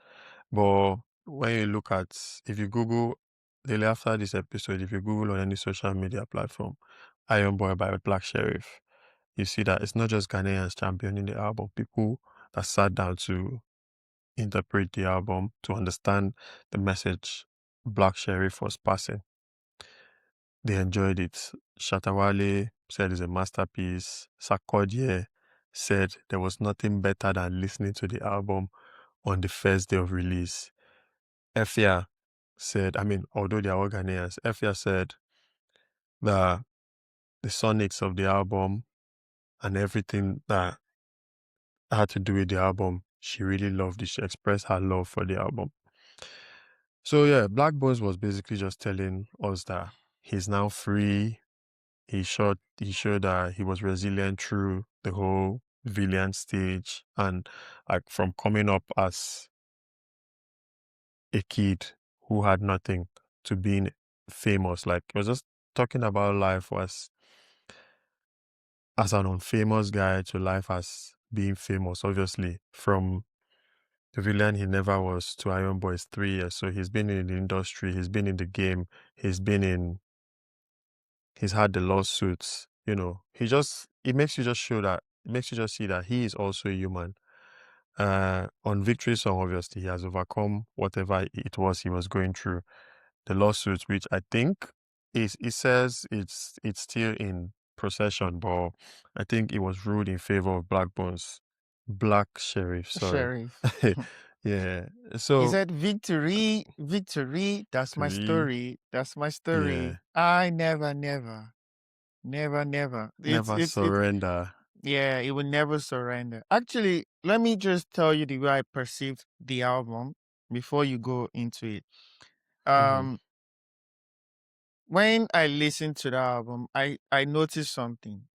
Speaker 2: But when you look at, if you Google, daily after this episode, if you Google on any social media platform, Iron Boy by Black Sheriff, you see that it's not just Ghanaians championing the album, people that sat down to interpret the album, to understand the message Black Sheriff was passing. They enjoyed it. Shatawale said it's a masterpiece. Sarkodie said there was nothing better than listening to the album on the first day of release. Efia said, I mean, although they are all Ghanaians, Efia said that the sonics of the album and everything that had to do with the album, she really loved it. She expressed her love for the album. So yeah, Black Bones was basically just telling us that he's now free. He showed that he was resilient through the whole villain stage, and like from coming up as a kid who had nothing to being famous. Like he was just talking about life as an unfamous guy to life as being famous, obviously. From the villain he never was to Iron Boy's 3 years. So he's been in the industry, he's been in the game, he's had the lawsuits, it makes you just see that he is also a human. On Victory Song, obviously, he has overcome whatever it was he was going through. The lawsuits, which I think it says it's still in procession, but I think it was ruled in favor of Black Sheriff, sorry.
Speaker 1: Sheriff.
Speaker 2: Yeah.
Speaker 1: He
Speaker 2: So
Speaker 1: said, "Victory, victory. That's my
Speaker 2: three,
Speaker 1: story. That's my
Speaker 2: yeah,
Speaker 1: story. I never, never, never, never.
Speaker 2: never
Speaker 1: It's.
Speaker 2: surrender.
Speaker 1: Yeah, it will never surrender. Actually, let me just tell you the way I perceived the album before you go into it.
Speaker 2: Mm-hmm.
Speaker 1: Um, when I listened to the album, I noticed something.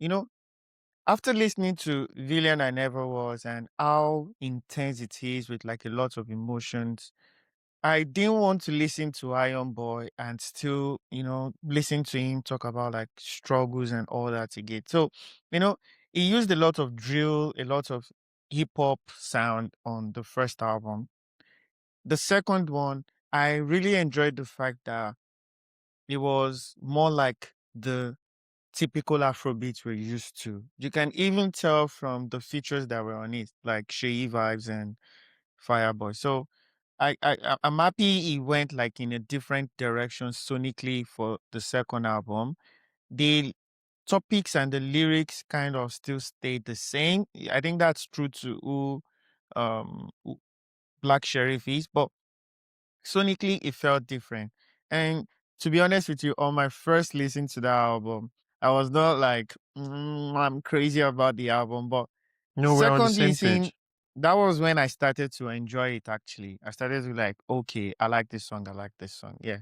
Speaker 1: After listening to Villain I Never Was and how intense it is with like a lot of emotions, I didn't want to listen to Iron Boy and still, listen to him talk about like struggles and all that again. So, he used a lot of drill, a lot of hip hop sound on the first album. The second one, I really enjoyed the fact that it was more like the typical Afrobeat we're used to. You can even tell from the features that were on it, like Sheyi Vibes and Fireboy. So I'm happy he went like in a different direction sonically for the second album. The topics and the lyrics kind of still stayed the same. I think that's true to who Black Sheriff is, but sonically it felt different. And to be honest with you, on my first listen to the album, I was not like I'm crazy about the album, but
Speaker 2: No, we're on the
Speaker 1: second
Speaker 2: same
Speaker 1: listen,
Speaker 2: page.
Speaker 1: that was when I started to enjoy it actually. I started to like, okay, I like this song, I like this song. Yeah.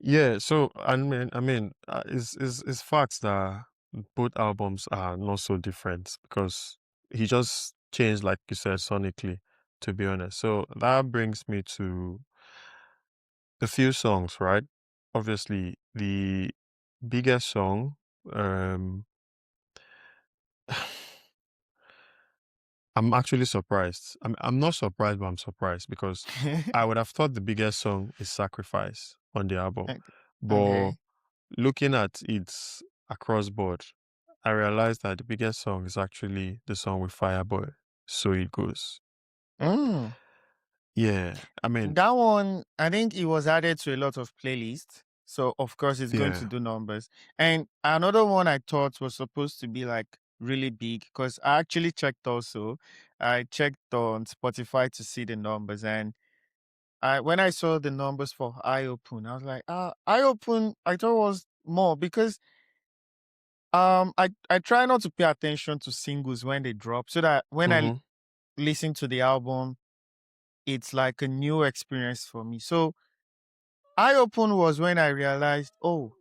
Speaker 2: Yeah, so it's facts that both albums are not so different because he just changed, like you said, sonically, to be honest. So that brings me to the few songs, right? Obviously, the biggest song, um, I'm actually surprised. I'm not surprised, but I'm surprised because I would have thought the biggest song is Sacrifice on the album.
Speaker 1: Okay.
Speaker 2: But
Speaker 1: Okay.
Speaker 2: looking at it across board, I realized that the biggest song is actually the song with Fireboy, So It Goes.
Speaker 1: Mm.
Speaker 2: Yeah, I mean,
Speaker 1: That one, I think it was added to a lot of playlists. So of course it's going to
Speaker 2: yeah.
Speaker 1: do numbers. And another one I thought was supposed to be like really big because I actually checked also. I checked on Spotify to see the numbers and when I saw the numbers for Eye Open, I was like, Eye Open, I thought was more because I try not to pay attention to singles when they drop so that when I
Speaker 2: Mm-hmm.
Speaker 1: listen to the album, it's like a new experience for me. So Eye Open was when I realized, oh,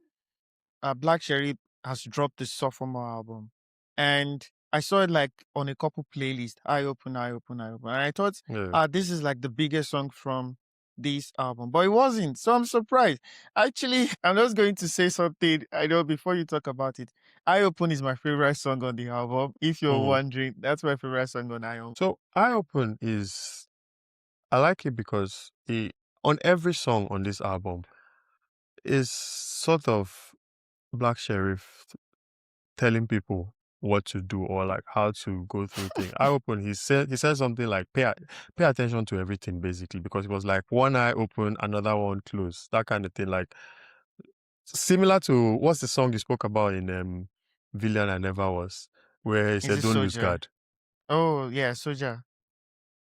Speaker 1: Black Sherry has dropped the sophomore album, and I saw it like on a couple playlists. Eye Open, Eye Open, Eye Open, and I thought,
Speaker 2: Yeah.
Speaker 1: this is like the biggest song from this album, but it wasn't. So I'm surprised. Actually, I'm just going to say something. I know before you talk about it. Eye Open is my favorite song on the album. If you're
Speaker 2: Mm-hmm.
Speaker 1: wondering, that's my favorite song on Eye Open.
Speaker 2: So Eye Open I like it because on every song on this album is sort of Black Sheriff telling people what to do or like how to go through things. Eye Open, he said something like pay attention to everything basically because it was like one eye open, another one closed, that kind of thing. Like similar to what's the song you spoke about in Villain I Never Was, where he
Speaker 1: Is
Speaker 2: said
Speaker 1: it
Speaker 2: don't lose
Speaker 1: Soldier?
Speaker 2: guard.
Speaker 1: Oh yeah, Soldier,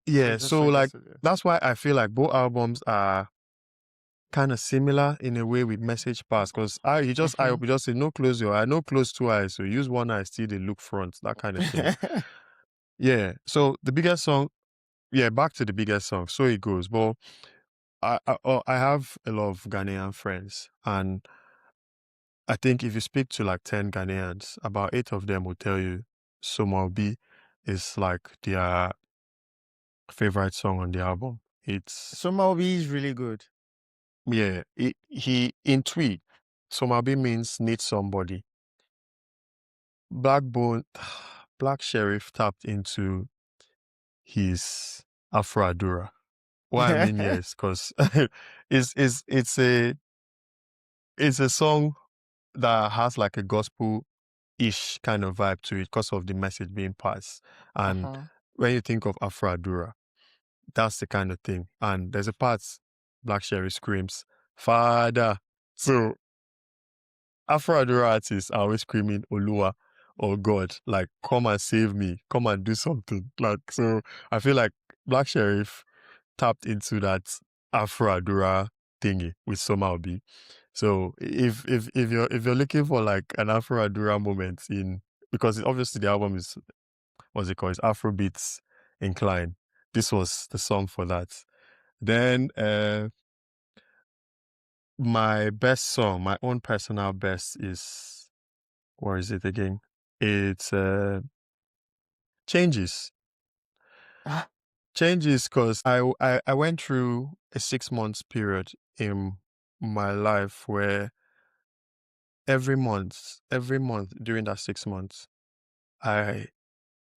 Speaker 2: Yeah,
Speaker 1: Soldier,
Speaker 2: so
Speaker 1: Soldier,
Speaker 2: like
Speaker 1: Soldier.
Speaker 2: that's why I feel like both albums are kind of similar in a way with message pass because I
Speaker 1: Mhm.
Speaker 2: hope you just say no close your eye, no close two eyes, so use one eye still they look front, that kind of thing. Yeah, so the biggest song, yeah, back to the biggest song, So It Goes. But I have a lot of Ghanaian friends, and I think if you speak to like 10 Ghanaians, about 8 of them will tell you Somaobi is like their favorite song on the album. It's,
Speaker 1: Somaobi is really good.
Speaker 2: yeah, he in tweet, Somaobi means need somebody. Blackbone, Black Sheriff tapped into his Afro Adura. Why I mean yes, because it's a song that has like a gospel-ish kind of vibe to it because of the message being passed. And
Speaker 1: Uh-huh.
Speaker 2: when you think of Afro Adura, that's the kind of thing. And there's a part Black Sherry screams, Father. So Afro Adura artists are always screaming Olua or God, like come and save me, come and do something. Like so I feel like Black Sheriff tapped into that Afro Adura thingy with Somaobi. So if you're looking for like an Afro Adura moment in, because obviously the album is, what's it called? It's Afrobeats inclined. This was the song for that. Then my best song, my own personal best is, where is it again? It's Changes.
Speaker 1: Ah,
Speaker 2: Changes because I went through a 6 months period in my life where every month during that 6 months, I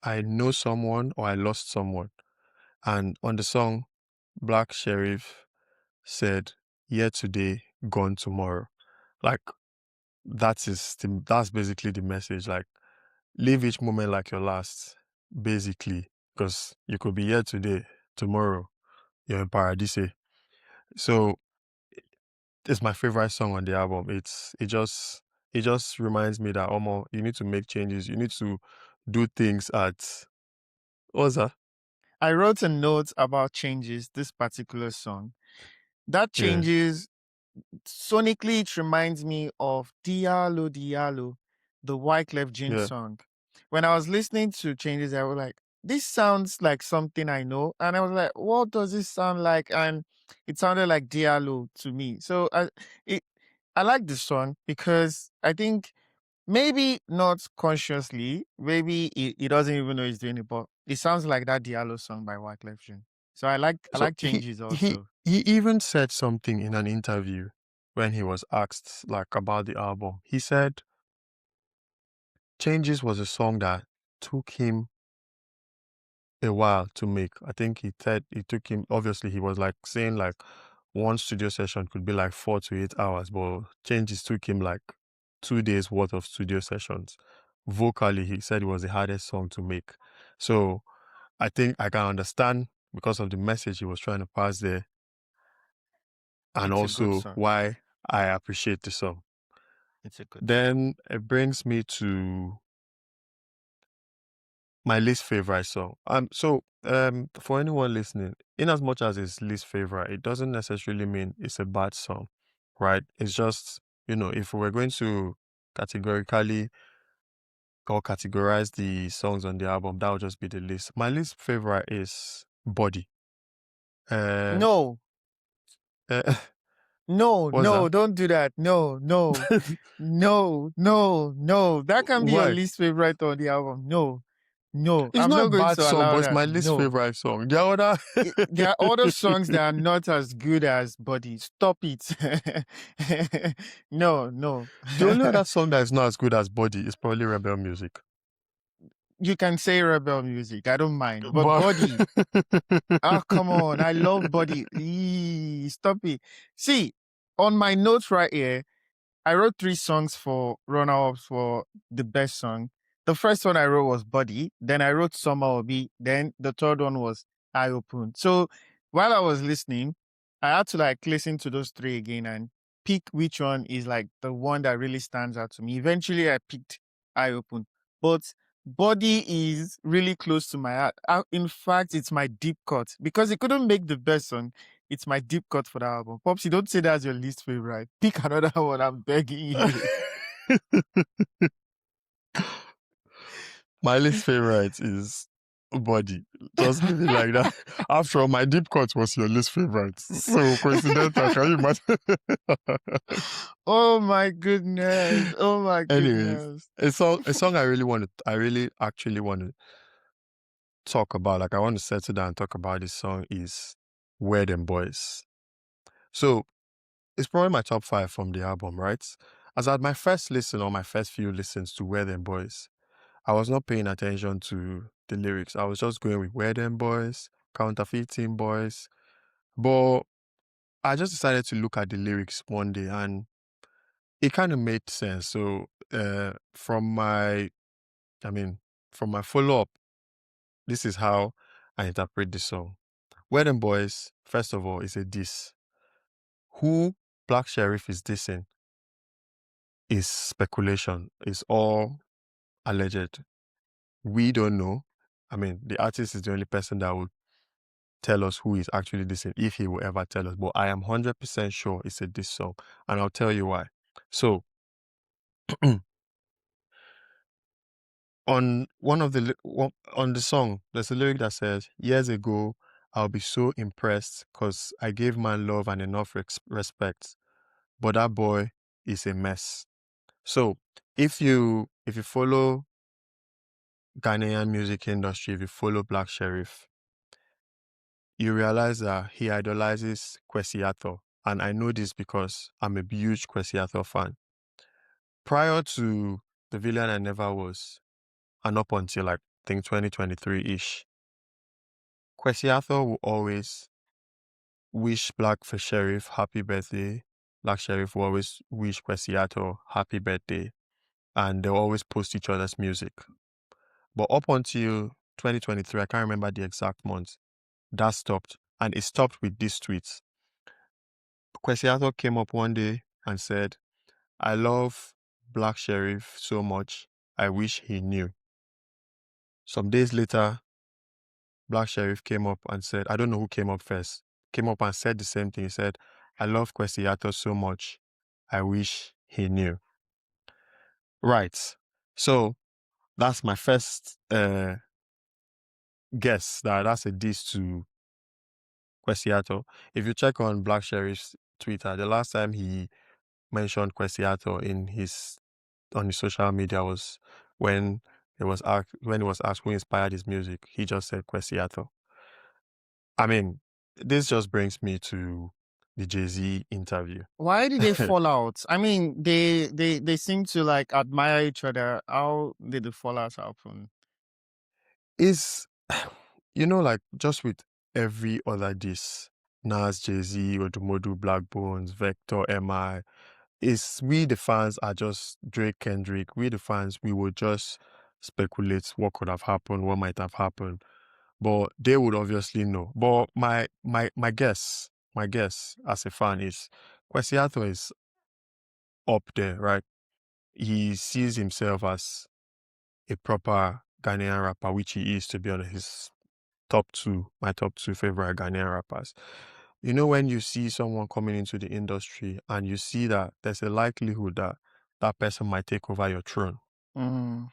Speaker 2: I know someone or I lost someone. And on the song, Black Sheriff said, "Here today, gone tomorrow." Like that's basically the message. Like live each moment like your last, basically, because you could be here today, tomorrow you're in paradise. So it's my favorite song on the album. It just reminds me that Omo, you need to make changes. You need to do things at, what's that?
Speaker 1: I wrote a note about Changes, this particular song. That
Speaker 2: Yeah,
Speaker 1: Changes, sonically, it reminds me of Diallo Diallo, the Wyclef Jean
Speaker 2: yeah.
Speaker 1: song. When I was listening to Changes, I was like, this sounds like something I know. And I was like, what does this sound like? And it sounded like Diallo to me. So I like this song because I think maybe not consciously, maybe he doesn't even know he's doing it, but it sounds like that Diallo song by Wyclef Jean. So I
Speaker 2: So
Speaker 1: like
Speaker 2: he
Speaker 1: Changes
Speaker 2: he
Speaker 1: also.
Speaker 2: he even said something in an interview when he was asked like about the album. He said Changes was a song that took him a while to make. I think he said it took him, obviously he was like saying like one studio session could be like 4 to 8 hours, but Changes took him like 2 days worth of studio sessions. Vocally, he said it was the hardest song to make. So I think I can understand because of the message he was trying to pass there, and
Speaker 1: It's a good
Speaker 2: also
Speaker 1: song.
Speaker 2: why I appreciate the song.
Speaker 1: It's a good song.
Speaker 2: Then it brings me to my least favorite song. For anyone listening, in as much as it's least favorite, it doesn't necessarily mean it's a bad song, right? It's just, if we're going to categorically or categorize the songs on the album, that would just be the list. My least favorite is Body. Uh,
Speaker 1: No,
Speaker 2: uh
Speaker 1: no,
Speaker 2: what's
Speaker 1: no,
Speaker 2: that?
Speaker 1: don't do that. No, no, no, no, no. That can be your
Speaker 2: Why?
Speaker 1: least favorite on the album. No, no,
Speaker 2: It's
Speaker 1: I'm
Speaker 2: not
Speaker 1: not
Speaker 2: a
Speaker 1: going
Speaker 2: bad
Speaker 1: to
Speaker 2: song, but
Speaker 1: allow
Speaker 2: it's
Speaker 1: that.
Speaker 2: my least
Speaker 1: No.
Speaker 2: favorite song. The other,
Speaker 1: There are other songs that are not as good as Body. Stop it. No, no.
Speaker 2: the only other song that is not as good as Body is probably Rebel Music.
Speaker 1: You can say Rebel Music. I don't mind. But
Speaker 2: But
Speaker 1: Body, ah, come on. I love Body. Stop it. See, on my notes right here, I wrote 3 songs for runner-ups for the best song. The first one I wrote was Body. Then I wrote Summer Obi. Then the third one was Eye Open. So while I was listening, I had to like listen to those 3 again and pick which one is like the one that really stands out to me. Eventually, I picked Eye Open. But Body is really close to my heart. In fact, it's my deep cut because it couldn't make the best song. It's my deep cut for the album. Popsy, don't say that's your least favorite. Pick another one. I'm begging you.
Speaker 2: my least favorite is body. Just leave it like that. After all, my deep cut was your least favorite. So coincidental, can you imagine?
Speaker 1: Oh my goodness. Oh my
Speaker 2: Anyways,
Speaker 1: goodness.
Speaker 2: a song I really actually want to talk about, like I want to settle down and talk about this song is Where Them Boys. So it's probably my top 5 from the album, right? As I had my first listen or my first few listens to Where Them Boys, I was not paying attention to the lyrics. I was just going with Where Them Boys, Counterfeiting Boys. But I just decided to look at the lyrics one day and it kind of made sense. So from my follow-up, this is how I interpret the song. Where Them Boys, first of all, is a diss. Who Black Sheriff is dissing is speculation. It's all alleged. We don't know. I mean, the artist is the only person that would tell us who is actually dissing, if he will ever tell us. But I am 100% sure it's a diss song, and I'll tell you why. So, on on the song, there's a lyric that says, "Years ago, I'll be so impressed because I gave man love and enough respect, but that boy is a mess." So, if you follow Ghanaian music industry, if you follow Black Sheriff, you realize that he idolizes Kwesi Arthur. And I know this because I'm a huge Kwesi Arthur fan. Prior to The Villain I Never Was, and up until like, I think 2023-ish, Kwesi Arthur will always wish Black Sheriff happy birthday. Black Sheriff will always wish Kwesi Arthur happy birthday. And they'll always post each other's music. But up until 2023, I can't remember the exact month, that stopped. And it stopped with these tweets. Kwesi Arthur came up one day and said, "I love Black Sheriff so much, I wish he knew." Some days later, Black Sheriff came up and said, I don't know who came up first, came up and said the same thing. He said, "I love Kwesi Arthur so much, I wish he knew." Right. So that's my first guess that that's a diss to Kwesi Arthur. If you check on Black Sheriff's Twitter, the last time he mentioned Kwesi Arthur on his social media was when he was asked who inspired his music. He just said Kwesi Arthur. I mean, this just brings me to the Jay-Z interview.
Speaker 1: Why did they fall out? I mean, they seem to like admire each other. How did the fallout happen?
Speaker 2: Is like just with every other diss, Nas, Jay-Z, Odumodu, Black Bones, Vector, MI, is we the fans are just Drake, Kendrick. We the fans, we will just speculate what could have happened, what might have happened. But they would obviously know. But my guess as a fan is Kwesi Arthur is up there, right? He sees himself as a proper Ghanaian rapper, which he is, to be honest. His my top two favorite Ghanaian rappers. You know, when you see someone coming into the industry and you see that there's a likelihood that that person might take over your throne,
Speaker 1: Mm,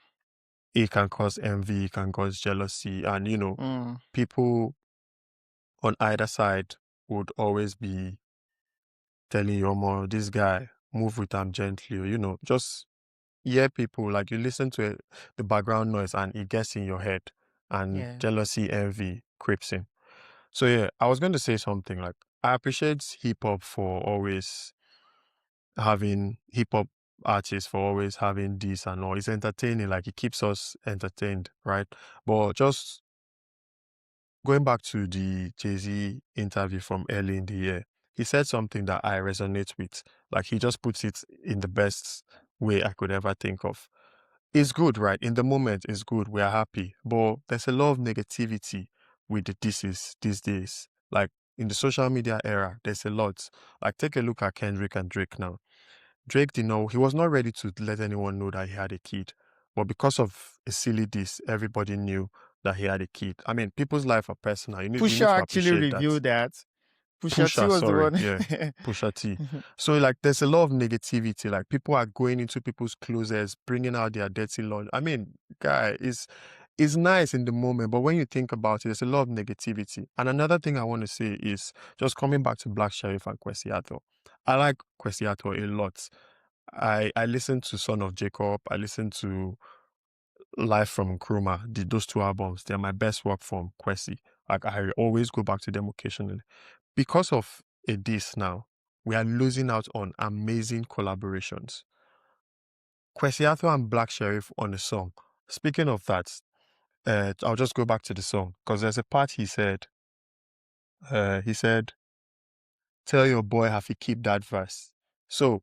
Speaker 2: it can cause envy, it can cause jealousy, and
Speaker 1: mm.
Speaker 2: people on either side would always be telling you, "Oh, this guy, move with him gently," or, just hear people, like you listen to it, the background noise and it gets in your head and
Speaker 1: Yeah.
Speaker 2: jealousy, envy creeps in. So yeah, I was going to say something like, I appreciate hip hop for always having hip hop artists for always having this and all. It's entertaining, like it keeps us entertained, right? But just going back to the Jay-Z interview from early in the year, he said something that I resonate with. Like he just puts it in the best way I could ever think of. It's good, right? In the moment, it's good. We are happy. But there's a lot of negativity with the disses these days. Like in the social media era, there's a lot. Like take a look at Kendrick and Drake now. Drake didn't know, he was not ready to let anyone know that he had a kid. But because of a silly diss, everybody knew that he had a kid. I mean, people's life are personal. We
Speaker 1: Pusha
Speaker 2: need to
Speaker 1: actually
Speaker 2: appreciate that.
Speaker 1: revealed that. Pusha T
Speaker 2: Pusha,
Speaker 1: was the
Speaker 2: sorry,
Speaker 1: one.
Speaker 2: yeah, Pusha T. So like, there's a lot of negativity. Like people are going into people's closets, bringing out their dirty laundry. I mean, guy, it's nice in the moment, but when you think about it, there's a lot of negativity. And another thing I want to say is just coming back to Black Sheriff and Kwesiato. I like Kwesiato a lot. I listen to Son of Jacob. I listen to Live from Nkrumah. Those two albums, they're my best work from Kwesi. Like I always go back to them occasionally. Because of a diss now, we are losing out on amazing collaborations. Kwesiato and Black Sheriff on a song. Speaking of that, I'll just go back to the song because there's a part he said, tell your boy have to keep that verse. So,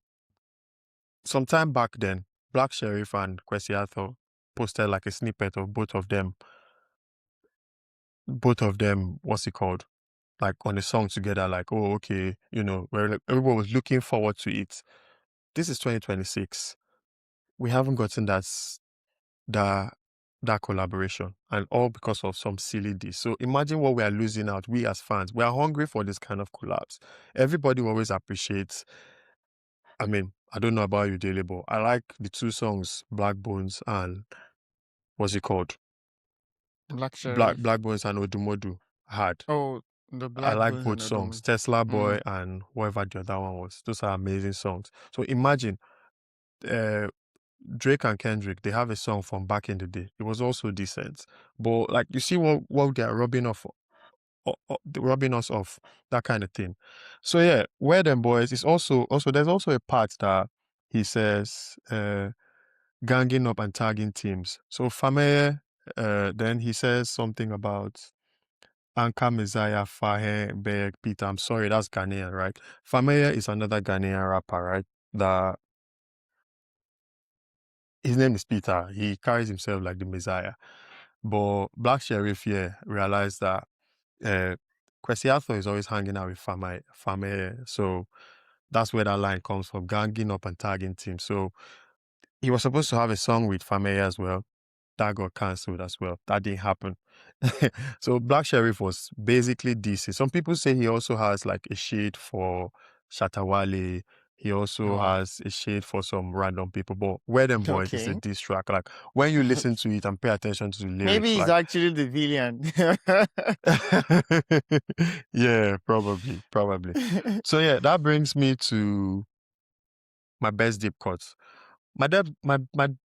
Speaker 2: sometime back then, Black Sheriff and Kwesiato posted like a snippet of both of them, what's it called? Like on a song together, like, oh, okay, where like, everyone was looking forward to it. This is 2026. We haven't gotten that collaboration, and all because of some silly diss. So imagine what we are losing out. We as fans, we are hungry for this kind of collabs. Everybody always appreciates. I mean, I don't know about you, Dele, but I like the two songs, Black Bones and what's it called?
Speaker 1: Black Sheriff.
Speaker 2: Black Bones and Odumodu had.
Speaker 1: Oh, the
Speaker 2: I
Speaker 1: Black
Speaker 2: like
Speaker 1: Bones
Speaker 2: both
Speaker 1: and
Speaker 2: songs,
Speaker 1: Odumu.
Speaker 2: Tesla Boy
Speaker 1: Mm.
Speaker 2: and whatever the other one was. Those are amazing songs. So imagine, uh, Drake and Kendrick, they have a song from back in the day. It was also decent. But like you see what they're rubbing rubbing us off, that kind of thing. So yeah, Where Them Boys is also there's also a part that he says ganging up and tagging teams. So Fameye, then he says something about Anka Messiah, Fahe, Beg, Peter. I'm sorry, that's Ghanaian, right? Fameye is another Ghanaian rapper, right? That his name is Peter. He carries himself like the Messiah. But Black Sheriff here realized that Kwesiato is always hanging out with Fameye. So that's where that line comes from, ganging up and tagging teams. So he was supposed to have a song with Fameye as well. That got cancelled as well. That didn't happen. So Black Sheriff was basically DC. Some people say he also has like a shade for Shatawale. He also
Speaker 1: Wow.
Speaker 2: has a shade for some random people. But Where Them Boys is a
Speaker 1: Okay.
Speaker 2: diss track. Like when you listen to it and pay attention to the
Speaker 1: Maybe
Speaker 2: lyrics,
Speaker 1: he's
Speaker 2: like
Speaker 1: actually the villain.
Speaker 2: yeah, probably. So yeah, that brings me to my best deep cuts. My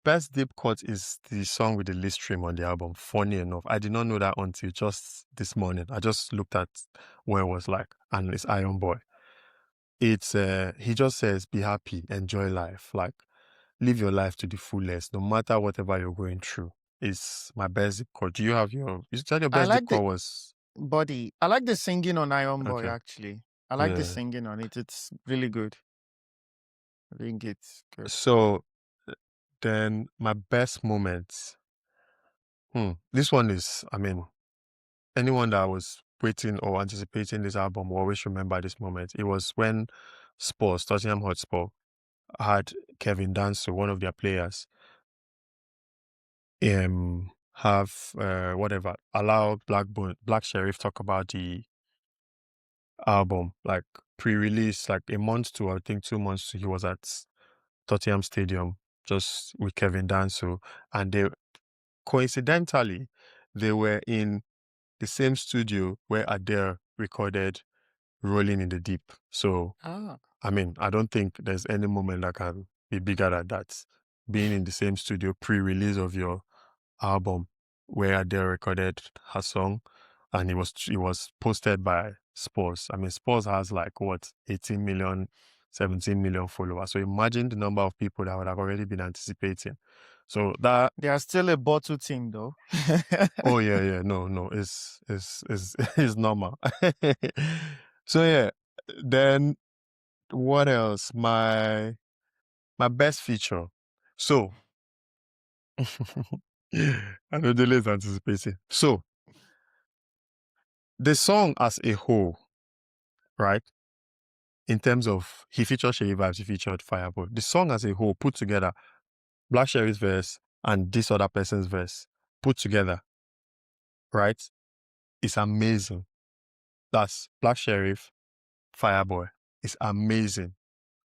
Speaker 2: best deep cut is the song with the least stream on the album. Funny enough, I did not know that until just this morning. I just looked at what it was like, and it's Iron Boy. It's he just says, "Be happy, enjoy life, like live your life to the fullest, no matter whatever you're going through." It's my best deep cut. Do you have your? You said your
Speaker 1: I
Speaker 2: best deep
Speaker 1: like the
Speaker 2: cut was
Speaker 1: body. I like the singing on Iron Boy,
Speaker 2: okay.
Speaker 1: actually. I like the
Speaker 2: Yeah.
Speaker 1: singing on it. It's really good. I think it's good.
Speaker 2: So then my best moments. This one is, I mean, anyone that was waiting or anticipating this album will always remember this moment. It was when Spurs, Tottenham Hotspur, had Kevin Danso, one of their players, have allow Black Sheriff talk about the album, like pre-release, like a month to, I think 2 months, he was at Tottenham Stadium just with Kevin Danso, and they coincidentally they were in the same studio where Adair recorded Rolling in the Deep. So,
Speaker 1: Ah.
Speaker 2: I mean, I don't think there's any moment that can be bigger than that. Being in the same studio pre-release of your album where Adair recorded her song, and it was posted by Spurs. I mean, Spurs has like what 18 million, 17 million followers. So imagine the number of people that would have already been anticipating. So that
Speaker 1: They are still a bottle team, though.
Speaker 2: oh yeah, no, it's normal. So yeah, then what else? My best feature. So I know Dele is anticipating. So the song as a whole, right? In terms of he featured Sherry Vibes, he featured Fireball. The song as a whole put together, Black Sherry's verse and this other person's verse put together, right? It's amazing. That's Black Sheriff, Fireboy. It's amazing.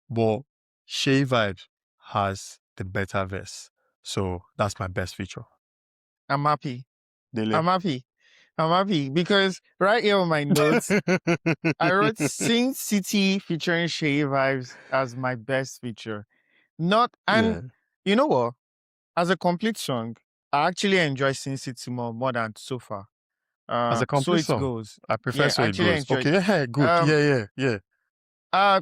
Speaker 2: But Shay Vibes has the better verse. So that's my best feature.
Speaker 1: I'm happy.
Speaker 2: Dele.
Speaker 1: I'm happy. I'm happy because right here on my notes, I wrote Sin City featuring Shay Vibes as my best feature. Not and
Speaker 2: Yeah.
Speaker 1: you know what? As a complete song, I actually enjoy Sin City more than so far.
Speaker 2: As a
Speaker 1: So
Speaker 2: complete
Speaker 1: it
Speaker 2: song,
Speaker 1: goes.
Speaker 2: I prefer
Speaker 1: Yeah,
Speaker 2: So
Speaker 1: I
Speaker 2: It
Speaker 1: actually
Speaker 2: Goes.
Speaker 1: enjoy
Speaker 2: Okay,
Speaker 1: it.
Speaker 2: yeah, good.
Speaker 1: Um,
Speaker 2: Yeah.
Speaker 1: uh,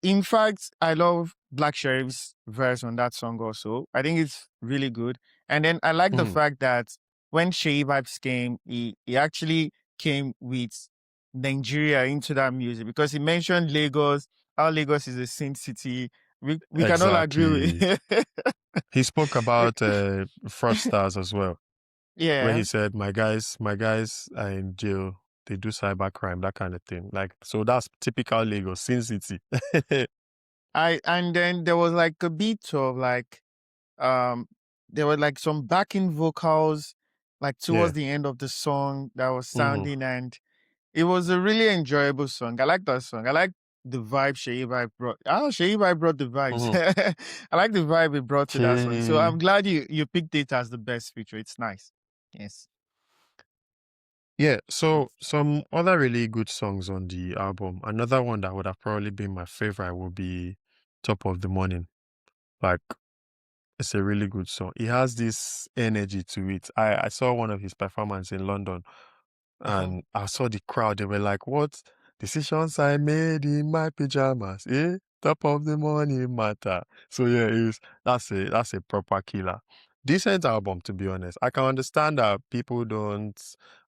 Speaker 1: in fact, I love Black Sheriff's verse on that song also. I think it's really good. And then I like the
Speaker 2: Mhm.
Speaker 1: fact that when Shay Vibes came, he actually came with Nigeria into that music because he mentioned Lagos, how Lagos is a sin city. We can all agree
Speaker 2: Exactly.
Speaker 1: with
Speaker 2: He spoke about fraudsters as well, where
Speaker 1: yeah.
Speaker 2: he said, my guys are in jail. They do cybercrime, that kind of thing. Like, so that's typical Lagos, Sin City.
Speaker 1: And then there was like a bit of like um there were like some backing vocals like towards
Speaker 2: Yeah.
Speaker 1: the end of the song that was
Speaker 2: hmm
Speaker 1: sounding, and it was a really enjoyable song. I like that song. I like the vibe Shei Vibe brought. Oh, Shei Vibe brought the vibes.
Speaker 2: hmm
Speaker 1: I like the vibe it brought to that song. So
Speaker 2: Okay.
Speaker 1: I'm glad you picked it as the best feature. It's nice. Yes.
Speaker 2: Yeah, so some other really good songs on the album. Another one that would have probably been my favorite would be Top of the Morning. Like, it's a really good song. It has this energy to it. I saw one of his performances in London
Speaker 1: Uh-huh.
Speaker 2: and I saw the crowd. They were like, "What decisions I made in my pajamas? Eh? Top of the morning matter." So yeah, that's a proper killer. Decent album, to be honest. I can understand that people don't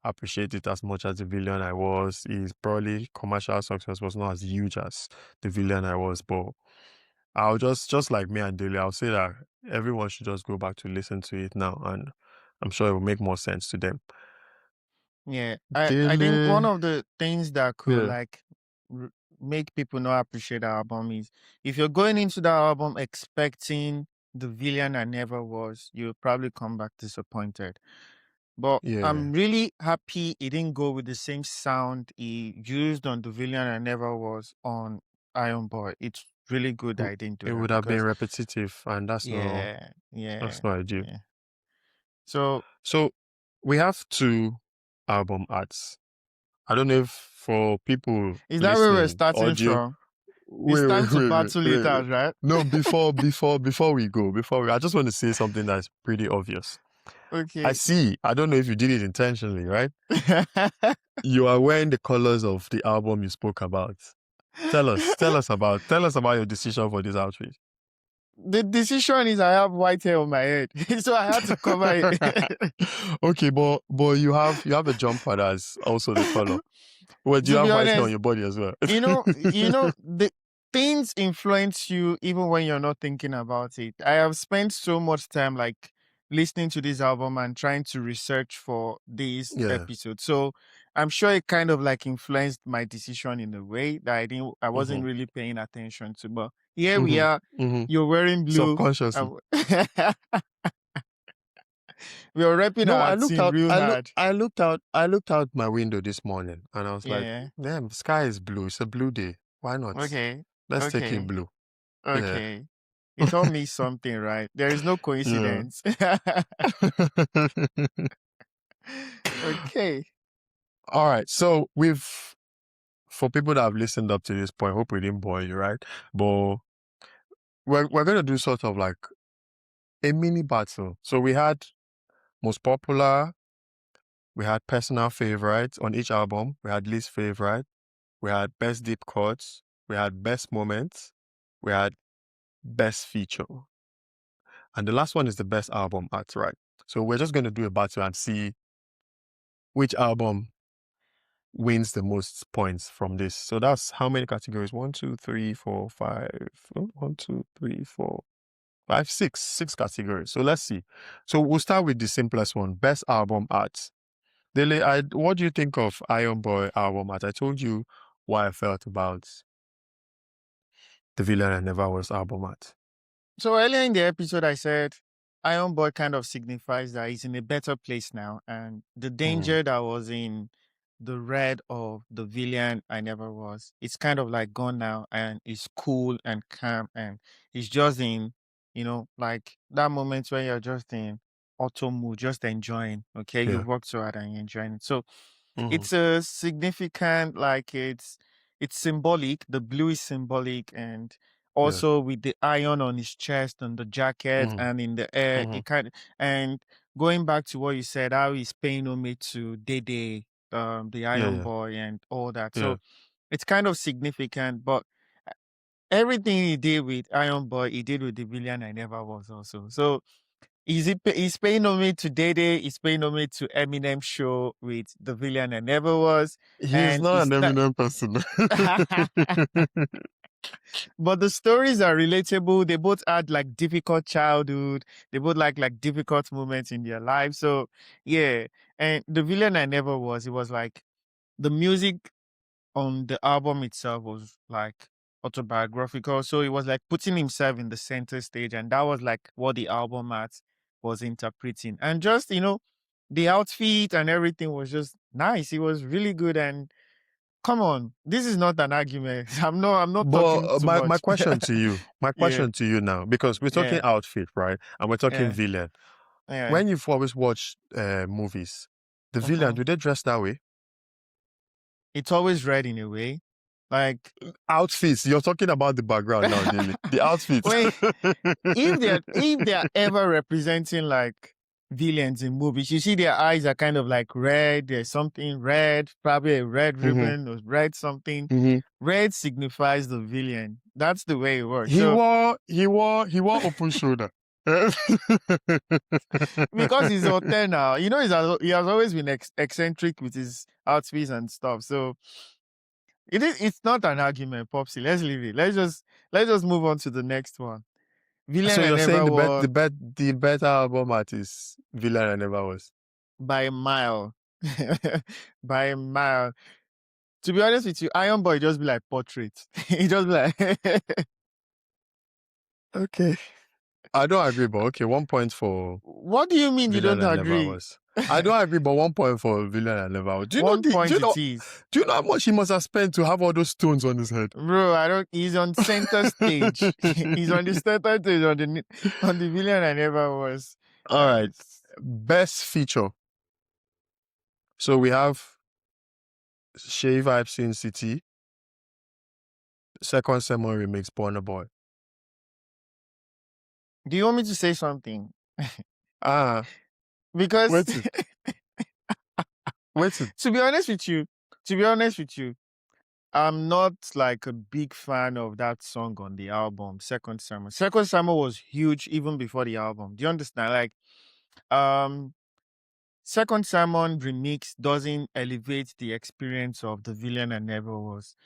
Speaker 2: appreciate it as much as the villain I was. His probably commercial success was not as huge as the villain I was, but I'll just like me and Dele, I'll say that everyone should just go back to listen to it now, and I'm sure it will make more sense to them.
Speaker 1: Yeah, I think one
Speaker 2: Dele,
Speaker 1: of the things that could
Speaker 2: yeah,
Speaker 1: like r- make people not appreciate the album is if you're going into that album expecting the villain I never was, you'll probably come back disappointed. But
Speaker 2: yeah.
Speaker 1: I'm really happy he didn't go with the same sound he used on the villain I never was on Iron Boy. It's really good that
Speaker 2: It
Speaker 1: I didn't do
Speaker 2: it
Speaker 1: that
Speaker 2: would have been
Speaker 1: because
Speaker 2: repetitive, and
Speaker 1: yeah, yeah,
Speaker 2: that's not ideal.
Speaker 1: yeah. So
Speaker 2: So we have two album arts. I don't know if for people
Speaker 1: is that where we're
Speaker 2: listening,
Speaker 1: starting
Speaker 2: audio.
Speaker 1: from? It's
Speaker 2: Wait,
Speaker 1: time
Speaker 2: wait,
Speaker 1: to
Speaker 2: wait, wait,
Speaker 1: battle it
Speaker 2: wait, wait.
Speaker 1: out, right?
Speaker 2: No, before we go, I just want to say something that's pretty obvious. I
Speaker 1: Okay.
Speaker 2: see. I don't know if you did it intentionally, right? You are wearing the colors of the album you spoke about. Tell us about your decision for this outfit.
Speaker 1: The decision is I have white hair on my head, so I had to cover it.
Speaker 2: Okay, but you have a jumper that's also the color. Well, do you
Speaker 1: To be
Speaker 2: have white hair on
Speaker 1: honest,
Speaker 2: your body as well?
Speaker 1: the things influence you even when you're not thinking about it. I have spent so much time like listening to this album and trying to research for this
Speaker 2: Yeah.
Speaker 1: episode. So I'm sure it kind of like influenced my decision in a way that I wasn't
Speaker 2: Mm-hmm.
Speaker 1: really paying attention to. But here we
Speaker 2: Mm-hmm.
Speaker 1: are.
Speaker 2: Mm-hmm.
Speaker 1: You're wearing blue.
Speaker 2: Subconsciously.
Speaker 1: We are repping
Speaker 2: No,
Speaker 1: our
Speaker 2: I looked
Speaker 1: team
Speaker 2: out.
Speaker 1: real
Speaker 2: I look.
Speaker 1: hard.
Speaker 2: I looked out. I looked out my window this morning, and I was like,
Speaker 1: Yeah.
Speaker 2: "Damn, the sky is blue. It's a blue day. Why not?
Speaker 1: Okay.
Speaker 2: Let's take it
Speaker 1: Okay.
Speaker 2: blue." Yeah.
Speaker 1: Okay. It all means something, right? There is no
Speaker 2: Yeah.
Speaker 1: coincidence. Okay.
Speaker 2: All right. So for people that have listened up to this point, hope we didn't bore you, right? But we're gonna do sort of like a mini battle. So we had most popular, we had personal favorite on each album, we had least favorite, we had best deep cuts, we had best moments, we had best feature. And the last one is the best album art, right? So we're just gonna do a battle and see which album wins the most points from this. So that's how many categories? 1, 2, 3, 4, 5. 1, 2, 3, 4, 5, 6. 6 categories. So let's see. So we'll start with the simplest one. Best album art. Dele, what do you think of Iron Boy album art? I told you what I felt about the Villain I Never Was album art.
Speaker 1: So earlier in the episode, I said Iron Boy kind of signifies that he's in a better place now, and the
Speaker 2: Mm,
Speaker 1: danger that was in the red of the villain I never was, it's kind of like gone now, and it's cool and calm, and he's just in, like that moment where you're just in. auto mood, just enjoying. Okay, you
Speaker 2: Yeah.
Speaker 1: worked so hard and you're enjoying it. So
Speaker 2: Mhm.
Speaker 1: it's a significant, like it's symbolic. The blue is symbolic, and
Speaker 2: Yeah.
Speaker 1: also with the iron on his chest and the jacket
Speaker 2: Mhm.
Speaker 1: and in the air,
Speaker 2: Mhm.
Speaker 1: it kind of, and going back to what you said, how he's paying homage to Dede, the
Speaker 2: Yeah.
Speaker 1: Iron
Speaker 2: Yeah.
Speaker 1: Boy and all that.
Speaker 2: Yeah.
Speaker 1: So it's kind of significant, but everything he did with Iron Boy, he did with the villain I never was also. So he's paying homage to Dede, he's paying homage to Eminem show with the villain I never was,
Speaker 2: He's
Speaker 1: and
Speaker 2: not
Speaker 1: he's
Speaker 2: an Eminem person.
Speaker 1: but the stories are relatable. They both had like difficult childhood. They both like difficult moments in their life. So yeah, and the villain I never was. It was like the music on the album itself was like autobiographical. So it was like putting himself in the center stage, and that was like what the album art was interpreting. And just the outfit and everything was just nice. It was really good. And come on, this is not an argument. I'm not
Speaker 2: But
Speaker 1: talking too
Speaker 2: my
Speaker 1: much.
Speaker 2: question to you,
Speaker 1: Yeah,
Speaker 2: now, because we're talking
Speaker 1: yeah,
Speaker 2: outfit, right? And we're talking
Speaker 1: yeah,
Speaker 2: villain.
Speaker 1: yeah.
Speaker 2: When you've always watched movies, the villain,
Speaker 1: Hmm.
Speaker 2: do they dress that way?
Speaker 1: It's always red in a way. Like
Speaker 2: Outfits. You're talking about the background now, Daily. The outfits.
Speaker 1: wait, if they're ever representing like villains in movies, you see their eyes are kind of like red. There's something red, probably a red
Speaker 2: Hmm.
Speaker 1: ribbon or red something.
Speaker 2: Hmm.
Speaker 1: Red signifies the villain. That's the way it works.
Speaker 2: He
Speaker 1: So
Speaker 2: wore open shoulder.
Speaker 1: because he's hotel now, he has always been eccentric with his outfits and stuff. So it's not an argument, Popsy. Let's leave it. Let's just move on to the next one. Villain
Speaker 2: So
Speaker 1: I
Speaker 2: you're saying
Speaker 1: never was
Speaker 2: the better album artist villain I never was.
Speaker 1: by a mile. By a mile. To be honest with you, Iron Boy just be like portrait. He just be like
Speaker 2: Okay. I don't agree, but okay, 1 point for
Speaker 1: what do you mean you
Speaker 2: villain
Speaker 1: don't
Speaker 2: I never
Speaker 1: agree?
Speaker 2: was. I don't agree, but 1 point for villain I never was. Do you know
Speaker 1: 1 point it is.
Speaker 2: do you know how much he must have spent to have all those stones on his head?
Speaker 1: Bro, he's on center stage. He's on the center stage on the villain I never was.
Speaker 2: All right.
Speaker 1: It's
Speaker 2: Best feature. So we have Shay Vibes in City, Second Sermon Remix, Burna Boy.
Speaker 1: Do you want me to say something?
Speaker 2: Ah,
Speaker 1: Because
Speaker 2: wait it. Wait it.
Speaker 1: to be honest with you, I'm not like a big fan of that song on the album, Second Summer. Second Summer was huge even before the album. Do you understand? Like, um, Second Sermon remix doesn't elevate the experience of the villain I never was.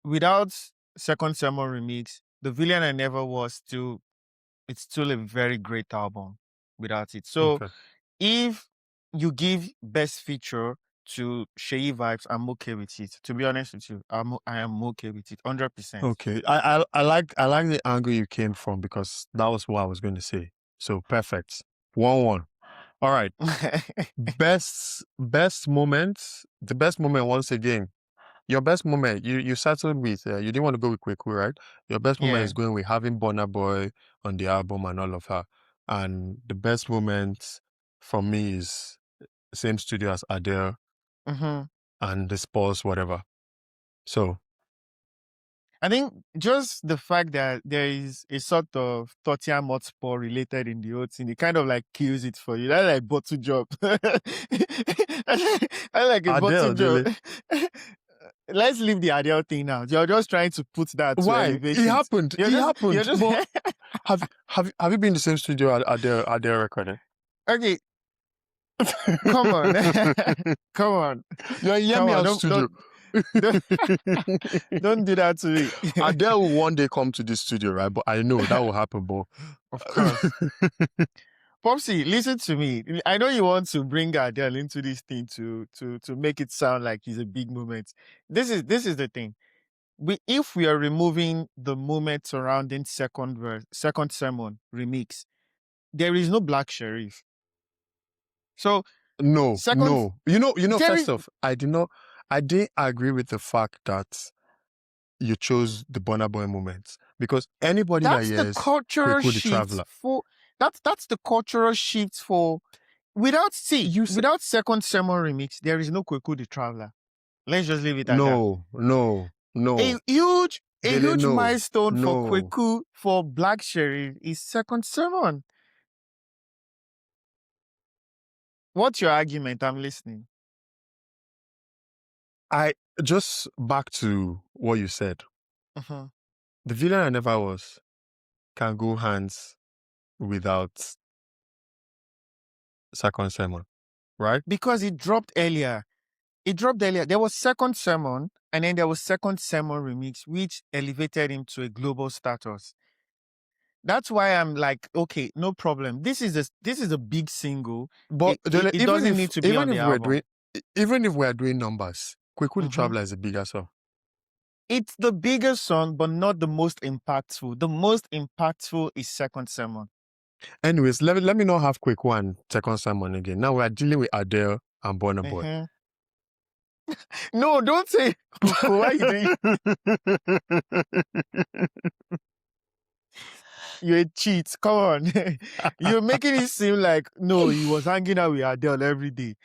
Speaker 1: Without Second Sermon remix, the villain I never was it's still a very great album without it. So
Speaker 2: Okay.
Speaker 1: if you give best feature to Sheyi Vibes, I'm okay with it. To be honest with you, I am okay with it, 100%.
Speaker 2: Okay. I like the angle you came from because that was what I was going to say. So perfect. 1-1. All right. Best moment. The best moment once again. Your best moment, you settled with, you didn't want to go with Kweku, right? Your best moment
Speaker 1: Yeah.
Speaker 2: is going with having Burna Boy on the album and all of her. And the best moment for me is same studio as Adele
Speaker 1: Hmm.
Speaker 2: and the Spurs, whatever. So,
Speaker 1: I think just the fact that there is a sort of tortilla motspur related in the whole thing, it kind of like kills it for you. That's like bottle job. I like a bottle
Speaker 2: Adele,
Speaker 1: job.
Speaker 2: Dele.
Speaker 1: Let's leave the Adele thing now. You're just trying to put that to
Speaker 2: Why?
Speaker 1: elevate
Speaker 2: It
Speaker 1: it.
Speaker 2: happened.
Speaker 1: You're
Speaker 2: It
Speaker 1: just
Speaker 2: happened. But have you been in the same studio Adele recording?
Speaker 1: okay. Come on. Come on.
Speaker 2: You're in
Speaker 1: Come
Speaker 2: Yemi
Speaker 1: on.
Speaker 2: House studio.
Speaker 1: Don't do that to me.
Speaker 2: Adele will one day come to this studio, right? But I know that will happen, but
Speaker 1: Of course. Popsy, listen to me. I know you want to bring Adele into this thing to make it sound like it's a big moment. This is the thing. If we are removing the moment surrounding second verse, second sermon remix, there is no Black Sheriff. So
Speaker 2: no.
Speaker 1: second,
Speaker 2: You know,
Speaker 1: there
Speaker 2: first
Speaker 1: is
Speaker 2: off, I didn't agree with the fact that you chose the Burna Boy moment because anybody that
Speaker 1: that's the
Speaker 2: hears
Speaker 1: cultural
Speaker 2: Kweku the
Speaker 1: shift
Speaker 2: Traveler.
Speaker 1: That's the cultural shift for without Second Sermon remix, there is no Kweku the Traveler. Let's just leave it at that.
Speaker 2: No.
Speaker 1: A huge
Speaker 2: Dele, no.
Speaker 1: milestone for
Speaker 2: No.
Speaker 1: Kweku for Black Sheriff is Second Sermon. What's your argument? I'm listening.
Speaker 2: I just back to what you said.
Speaker 1: Uh-huh.
Speaker 2: The villain I never was can go hands without Second Sermon, right?
Speaker 1: Because it dropped earlier. There was Second Sermon, and then there was Second Sermon remix, which elevated him to a global status. That's why I'm like, okay, no problem. This is a big single.
Speaker 2: But
Speaker 1: It doesn't need to be on the album.
Speaker 2: Even if we're doing numbers, Kweku the
Speaker 1: Mhm.
Speaker 2: Traveler is a bigger song.
Speaker 1: It's the biggest song, but not the most impactful. The most impactful is Second Sermon.
Speaker 2: Anyways, let me not have Kweku and Second Sermon again. Now we're dealing with Adele and Burna Boy.
Speaker 1: Uh-huh. No, don't say Kweku. Why you doing? You're a cheat. Come on. You're making it seem like, no, he was hanging out with Adele every day.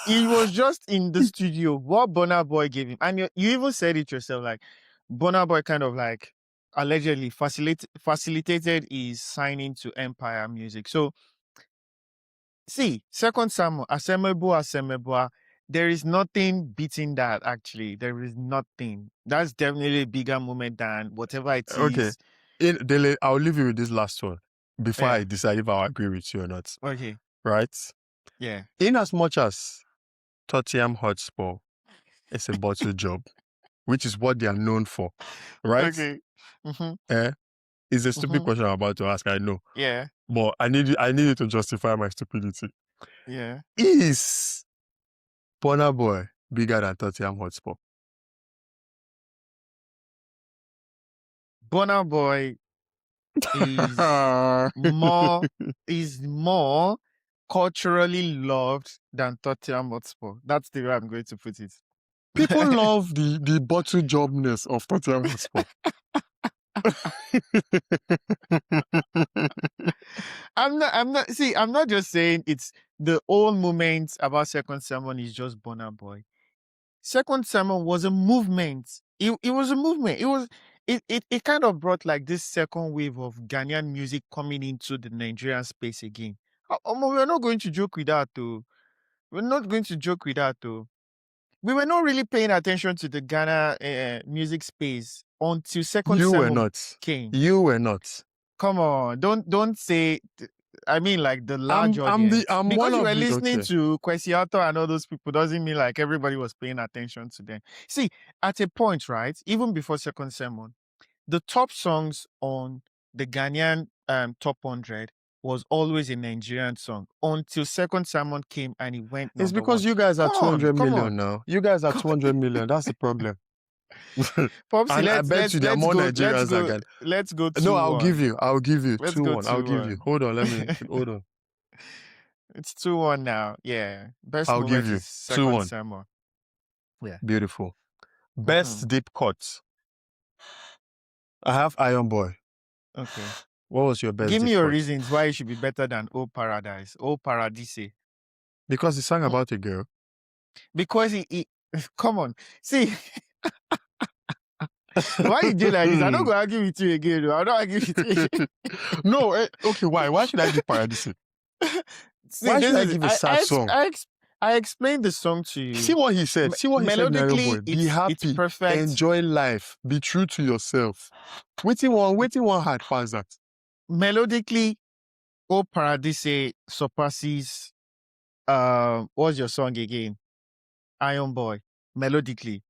Speaker 1: He was just in the studio. What Burna Boy gave him. And you even said it yourself, like, Burna Boy kind of like allegedly facilitated his signing to Empire Music. So, see, Second Samuel, Asemebo, there is nothing beating that, actually. There is nothing. That's definitely a bigger moment than whatever it is.
Speaker 2: Okay. Dele, I'll leave you with this last one before I
Speaker 1: Yeah.
Speaker 2: decide if I'll agree with you or not.
Speaker 1: Okay.
Speaker 2: Right?
Speaker 1: Yeah.
Speaker 2: In as much as Tottenham Hotspur is a bottle job, which is what they are known for, right?
Speaker 1: Okay. Mm-hmm.
Speaker 2: It's a stupid question I'm about to ask, I know.
Speaker 1: Yeah.
Speaker 2: But I need you to justify my stupidity.
Speaker 1: Yeah.
Speaker 2: Is Burna Boy bigger than Tottenham Hotspur?
Speaker 1: Burna Boy is more culturally loved than Tottenham Hotspur. That's the way I'm going to put it.
Speaker 2: People love the bottle jobness of Tottenham Hotspur.
Speaker 1: I'm not just saying it's the old moment about Second Sermon is just Burna Boy. Second Sermon was a movement. It was a movement. It kind of brought like this second wave of Ghanaian music coming into the Nigerian space again. We're not going to joke with that though. We're not going to joke with that though. We were not really paying attention to the Ghana music space until Second Sermon came.
Speaker 2: You were not.
Speaker 1: Come on, don't say. I mean, like the large audience. Because you were listening to Kwesiato and all those people doesn't mean like everybody was paying attention to them. See, at a point, right, even before Second Sermon, the top songs on the Ghanaian top 100 was always a Nigerian song until Second Sermon came and it went number
Speaker 2: It's because
Speaker 1: one.
Speaker 2: you guys are 200 million now. You guys are 200 million. That's the problem.
Speaker 1: Popsy, let's go 2-1.
Speaker 2: No, I'll give you 2-1. I'll give you. Hold on, hold on.
Speaker 1: It's 2-1 now. Yeah. Best
Speaker 2: I'll
Speaker 1: moment
Speaker 2: give you
Speaker 1: is Second
Speaker 2: 2-1.
Speaker 1: Sermon. Yeah.
Speaker 2: Beautiful. Best deep cuts. I have Iron Boy.
Speaker 1: Okay.
Speaker 2: What was your best?
Speaker 1: Give me your reasons why it should be better than Old Paradise. Old Paradise.
Speaker 2: Because he sang about a girl.
Speaker 1: Because he come on. See. Why you do like this? I don't go argue with you again. I don't argue with you.
Speaker 2: No, okay, why? Why should I give Paradise?
Speaker 1: See,
Speaker 2: why should I give a sad song?
Speaker 1: I explained the song to you.
Speaker 2: See what he said. See what he said, Boy. Be happy.
Speaker 1: It's perfect.
Speaker 2: Enjoy life. Be true to yourself. Waiting one hard past that.
Speaker 1: Melodically, O Paradise surpasses what's your song again? Iron Boy. Melodically.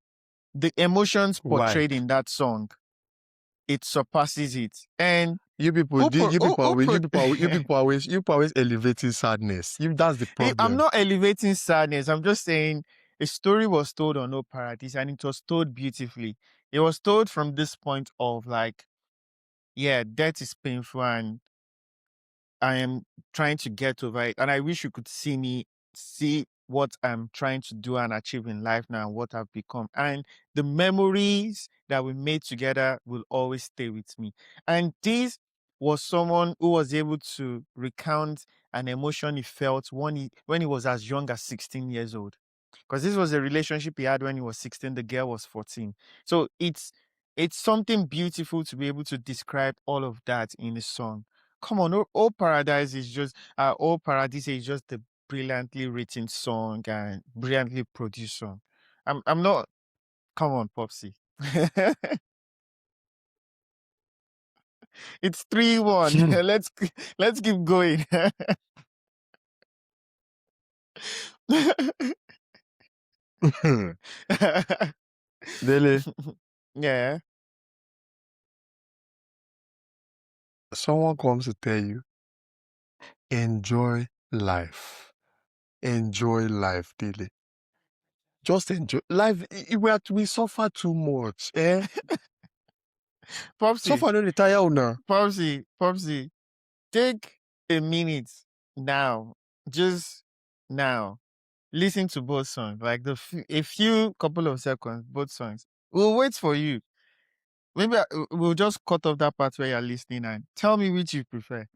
Speaker 1: The emotions portrayed in that song, it surpasses it. And
Speaker 2: you people always elevating sadness. That's the problem.
Speaker 1: I'm not elevating sadness. I'm just saying a story was told on No Paradise and it was told beautifully. It was told from this point of like, yeah, death is painful and I am trying to get over it. And I wish you could see what I'm trying to do and achieve in life now and what I've become. And the memories that we made together will always stay with me. And this was someone who was able to recount an emotion he felt when he was as young as 16 years old. Because this was a relationship he had when he was 16, the girl was 14. So it's something beautiful to be able to describe all of that in a song. Come on, All Paradise is just a brilliantly written song and brilliantly produced song. I'm not come on, Popsy. It's 3-1. Let's keep going.
Speaker 2: Dele,
Speaker 1: Yeah.
Speaker 2: someone comes to tell you, enjoy life. Enjoy life, Dele. Just enjoy life. We suffer too much.
Speaker 1: Popsy,
Speaker 2: Suffer no dey tire una.
Speaker 1: Popsy, take a minute now. Just now. Listen to both songs. Like a few couple of seconds, both songs. We'll wait for you. Maybe we'll just cut off that part where you're listening and tell me which you prefer.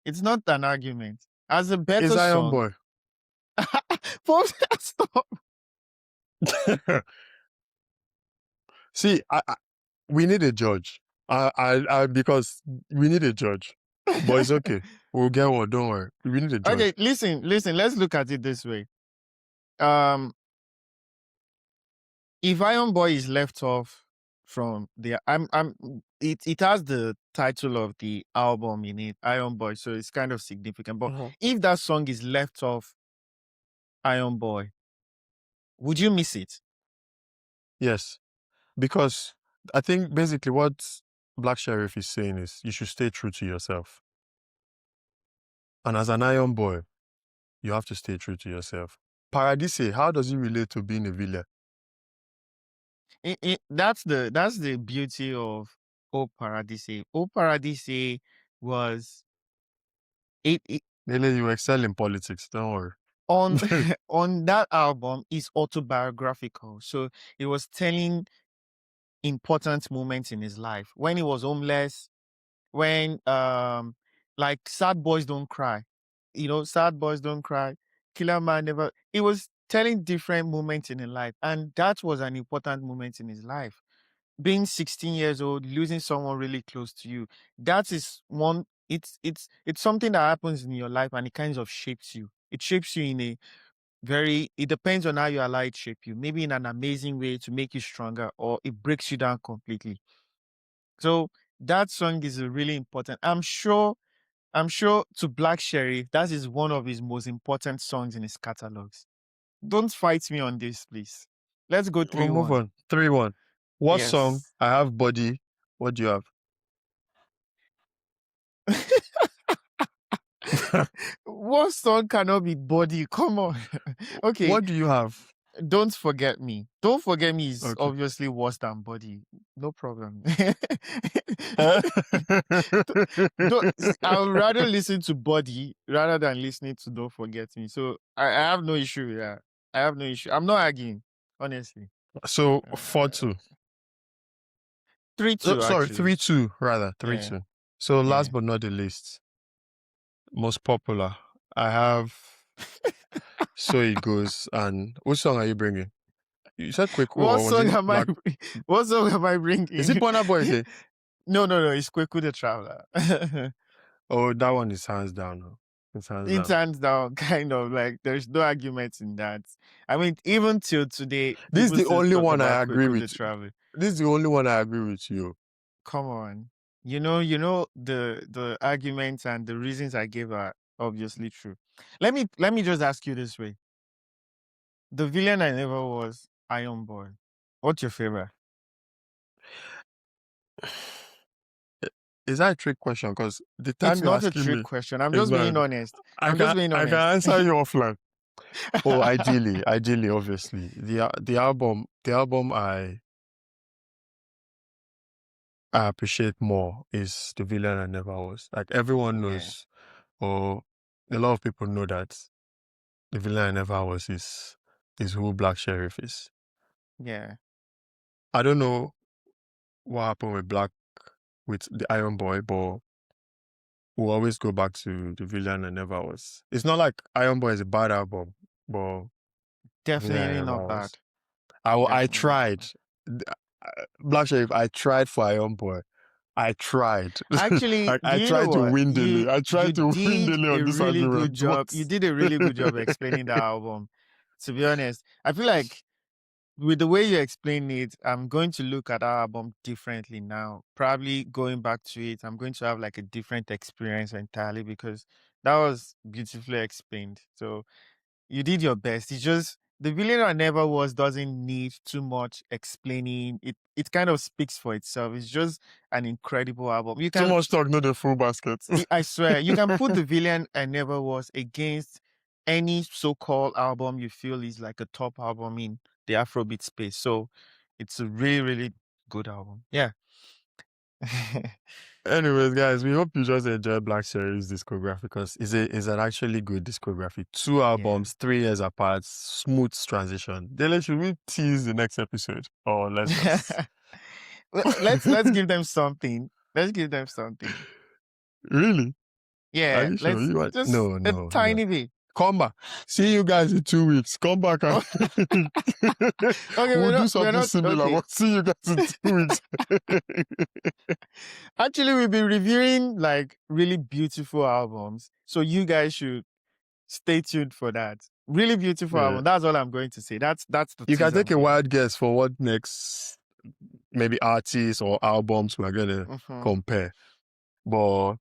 Speaker 1: It's not an argument. As a
Speaker 2: Is
Speaker 1: better
Speaker 2: Iron
Speaker 1: song,
Speaker 2: Boy.
Speaker 1: Popsy, stop.
Speaker 2: See, we need a judge. Because we need a judge. But it's okay. We'll get one. Don't worry. We need a judge.
Speaker 1: Okay, listen. Let's look at it this way. If Iron Boy is left off from the it has the title of the album in it, Iron Boy, so it's kind of significant. But if that song is left off Iron Boy, would you miss it?
Speaker 2: Yes. Because I think basically what Black Sheriff is saying is you should stay true to yourself. And as an Iron Boy, you have to stay true to yourself. Paradise, how does it relate to being a villain?
Speaker 1: That's the beauty of O Paradise. O Paradise was it
Speaker 2: Nele, you excel in politics. Don't worry.
Speaker 1: on on that album is autobiographical. So it was telling important moments in his life when he was homeless, when like Sad Boys Don't Cry, Sad Boys Don't Cry, Killer Man Never. It was telling different moments in his life, and that was an important moment in his life. Being 16 years old, losing someone really close to you, that is one. It's something that happens in your life, and it kind of shapes you. It shapes you in a very. It depends on how you allow it to shape you. Maybe in an amazing way to make you stronger, or it breaks you down completely. So that song is really important. I'm sure to Black Sheriff, that is one of his most important songs in his catalogs. Don't fight me on this, please. Let's go
Speaker 2: We'll move
Speaker 1: 3-1.
Speaker 2: on. 3-1. What song?
Speaker 1: Yes.
Speaker 2: I have body. What do you have?
Speaker 1: What song cannot be body? Come on. Okay.
Speaker 2: What do you have?
Speaker 1: Don't Forget Me. Don't Forget Me is
Speaker 2: Okay.
Speaker 1: obviously worse than Body. No problem. I would rather listen to Body rather than listening to Don't Forget Me. So I have no issue with that. I have no issue. I'm not arguing, honestly.
Speaker 2: So 4-2.
Speaker 1: 3-2,
Speaker 2: Sorry,
Speaker 1: actually.
Speaker 2: 3-2 rather.
Speaker 1: Yeah.
Speaker 2: 3-2. So last
Speaker 1: Yeah.
Speaker 2: but not the least, most popular. I have So It Goes. And what song are you bringing? You said Kweku
Speaker 1: What
Speaker 2: or was
Speaker 1: song
Speaker 2: it
Speaker 1: am
Speaker 2: Black?
Speaker 1: what song am I bringing?
Speaker 2: Is it Burna Boy again?
Speaker 1: No, it's Kweku the Traveler.
Speaker 2: Oh, that one is hands down. No. It's hands
Speaker 1: It's
Speaker 2: down.
Speaker 1: hands down, kind of like there's no argument in that. I mean, even till today,
Speaker 2: This is
Speaker 1: people
Speaker 2: the
Speaker 1: still
Speaker 2: only
Speaker 1: talk
Speaker 2: one I
Speaker 1: about
Speaker 2: agree
Speaker 1: Kweku the
Speaker 2: with.
Speaker 1: Traveler.
Speaker 2: This is the only one I agree with you.
Speaker 1: Come on. The arguments and the reasons I gave are obviously true. Let me just ask you this way. The villain I never was, Iron Boy. What's your favorite?
Speaker 2: Is that a trick question? Because the time
Speaker 1: It's
Speaker 2: you're
Speaker 1: not a
Speaker 2: asking
Speaker 1: trick
Speaker 2: me
Speaker 1: question. I'm
Speaker 2: is
Speaker 1: just being
Speaker 2: bad.
Speaker 1: honest.
Speaker 2: I
Speaker 1: I'm just
Speaker 2: can
Speaker 1: being
Speaker 2: I can
Speaker 1: honest.
Speaker 2: answer you offline. Oh, ideally, obviously. The album I appreciate more is The Villain I Never Was. Like everyone
Speaker 1: Yeah.
Speaker 2: knows, or a lot of people know that The Villain I Never Was is who Black Sheriff is.
Speaker 1: Yeah.
Speaker 2: I don't know what happened with the Iron Boy, but we'll always go back to The Villain I Never Was. It's not like Iron Boy is a bad album, but The Villain I
Speaker 1: Definitely
Speaker 2: Never
Speaker 1: not bad.
Speaker 2: Was. I
Speaker 1: Definitely not
Speaker 2: tried.
Speaker 1: bad.
Speaker 2: Black Sheriff, I tried for Iron Boy. I tried.
Speaker 1: Actually, do
Speaker 2: I
Speaker 1: you know
Speaker 2: tried to
Speaker 1: what?
Speaker 2: win
Speaker 1: You
Speaker 2: Dele. I
Speaker 1: you
Speaker 2: tried to win
Speaker 1: did
Speaker 2: Dele
Speaker 1: a
Speaker 2: on this
Speaker 1: really good
Speaker 2: argument, but
Speaker 1: job. You did a really good job explaining the album. To be honest, I feel like with the way you explain it, I'm going to look at our album differently now. Probably going back to it, I'm going to have like a different experience entirely because that was beautifully explained. So you did your best. It's just the villain I never was doesn't need too much explaining. It kind of speaks for itself. It's just an incredible album. You
Speaker 2: too
Speaker 1: can
Speaker 2: much talk, not the full basket.
Speaker 1: I swear, you can put the villain I never was against any so-called album you feel is like a top album in the Afrobeat space. So it's a really, really good album. Yeah.
Speaker 2: Anyways, guys, we hope you just enjoy Black Cherry's discography because it's an actually good discography. 2 albums, 3 years apart, smooth transition. Dele, should we tease the next episode? Or let's just
Speaker 1: Let's give them something. Let's give them something.
Speaker 2: Really? Are
Speaker 1: Yeah,
Speaker 2: you sure?
Speaker 1: let's
Speaker 2: You want
Speaker 1: just
Speaker 2: no,
Speaker 1: a
Speaker 2: no, no.
Speaker 1: tiny bit.
Speaker 2: Come back. See you guys in 2 weeks. Come back and
Speaker 1: Okay,
Speaker 2: we'll do
Speaker 1: we're
Speaker 2: something
Speaker 1: not
Speaker 2: similar.
Speaker 1: okay.
Speaker 2: We'll see you guys in 2 weeks.
Speaker 1: Actually, we've been reviewing like really beautiful albums. So you guys should stay tuned for that. Really beautiful
Speaker 2: Yeah.
Speaker 1: album. That's all I'm going to say. That's the
Speaker 2: You can
Speaker 1: teaser I'm
Speaker 2: take a
Speaker 1: giving.
Speaker 2: wild guess for what next maybe artists or albums we're gonna compare. But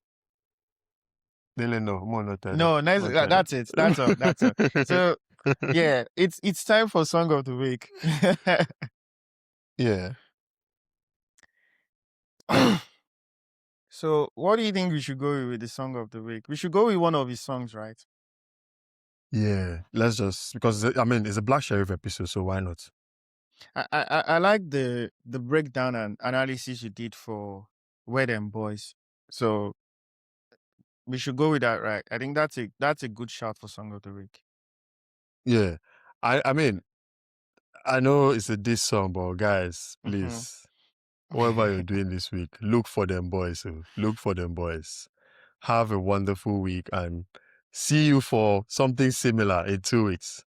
Speaker 2: Dele, no, more not tell
Speaker 1: No, nice.
Speaker 2: Not tell
Speaker 1: That's it. That's all. That's all. So yeah, it's time for Song of the Week.
Speaker 2: Yeah.
Speaker 1: So what do you think we should go with the Song of the Week? We should go with one of his songs, right?
Speaker 2: Yeah. Let's just because I mean it's a Black Sheriff episode, so why not?
Speaker 1: I like the breakdown and analysis you did for Where Them Boys. So we should go with that, right? I think that's a good shout for Song of the Week.
Speaker 2: Yeah. I mean, I know it's a diss song, but guys, please, whatever you're doing this week, look for them boys. Look for them boys. Have a wonderful week and see you for something similar in 2 weeks.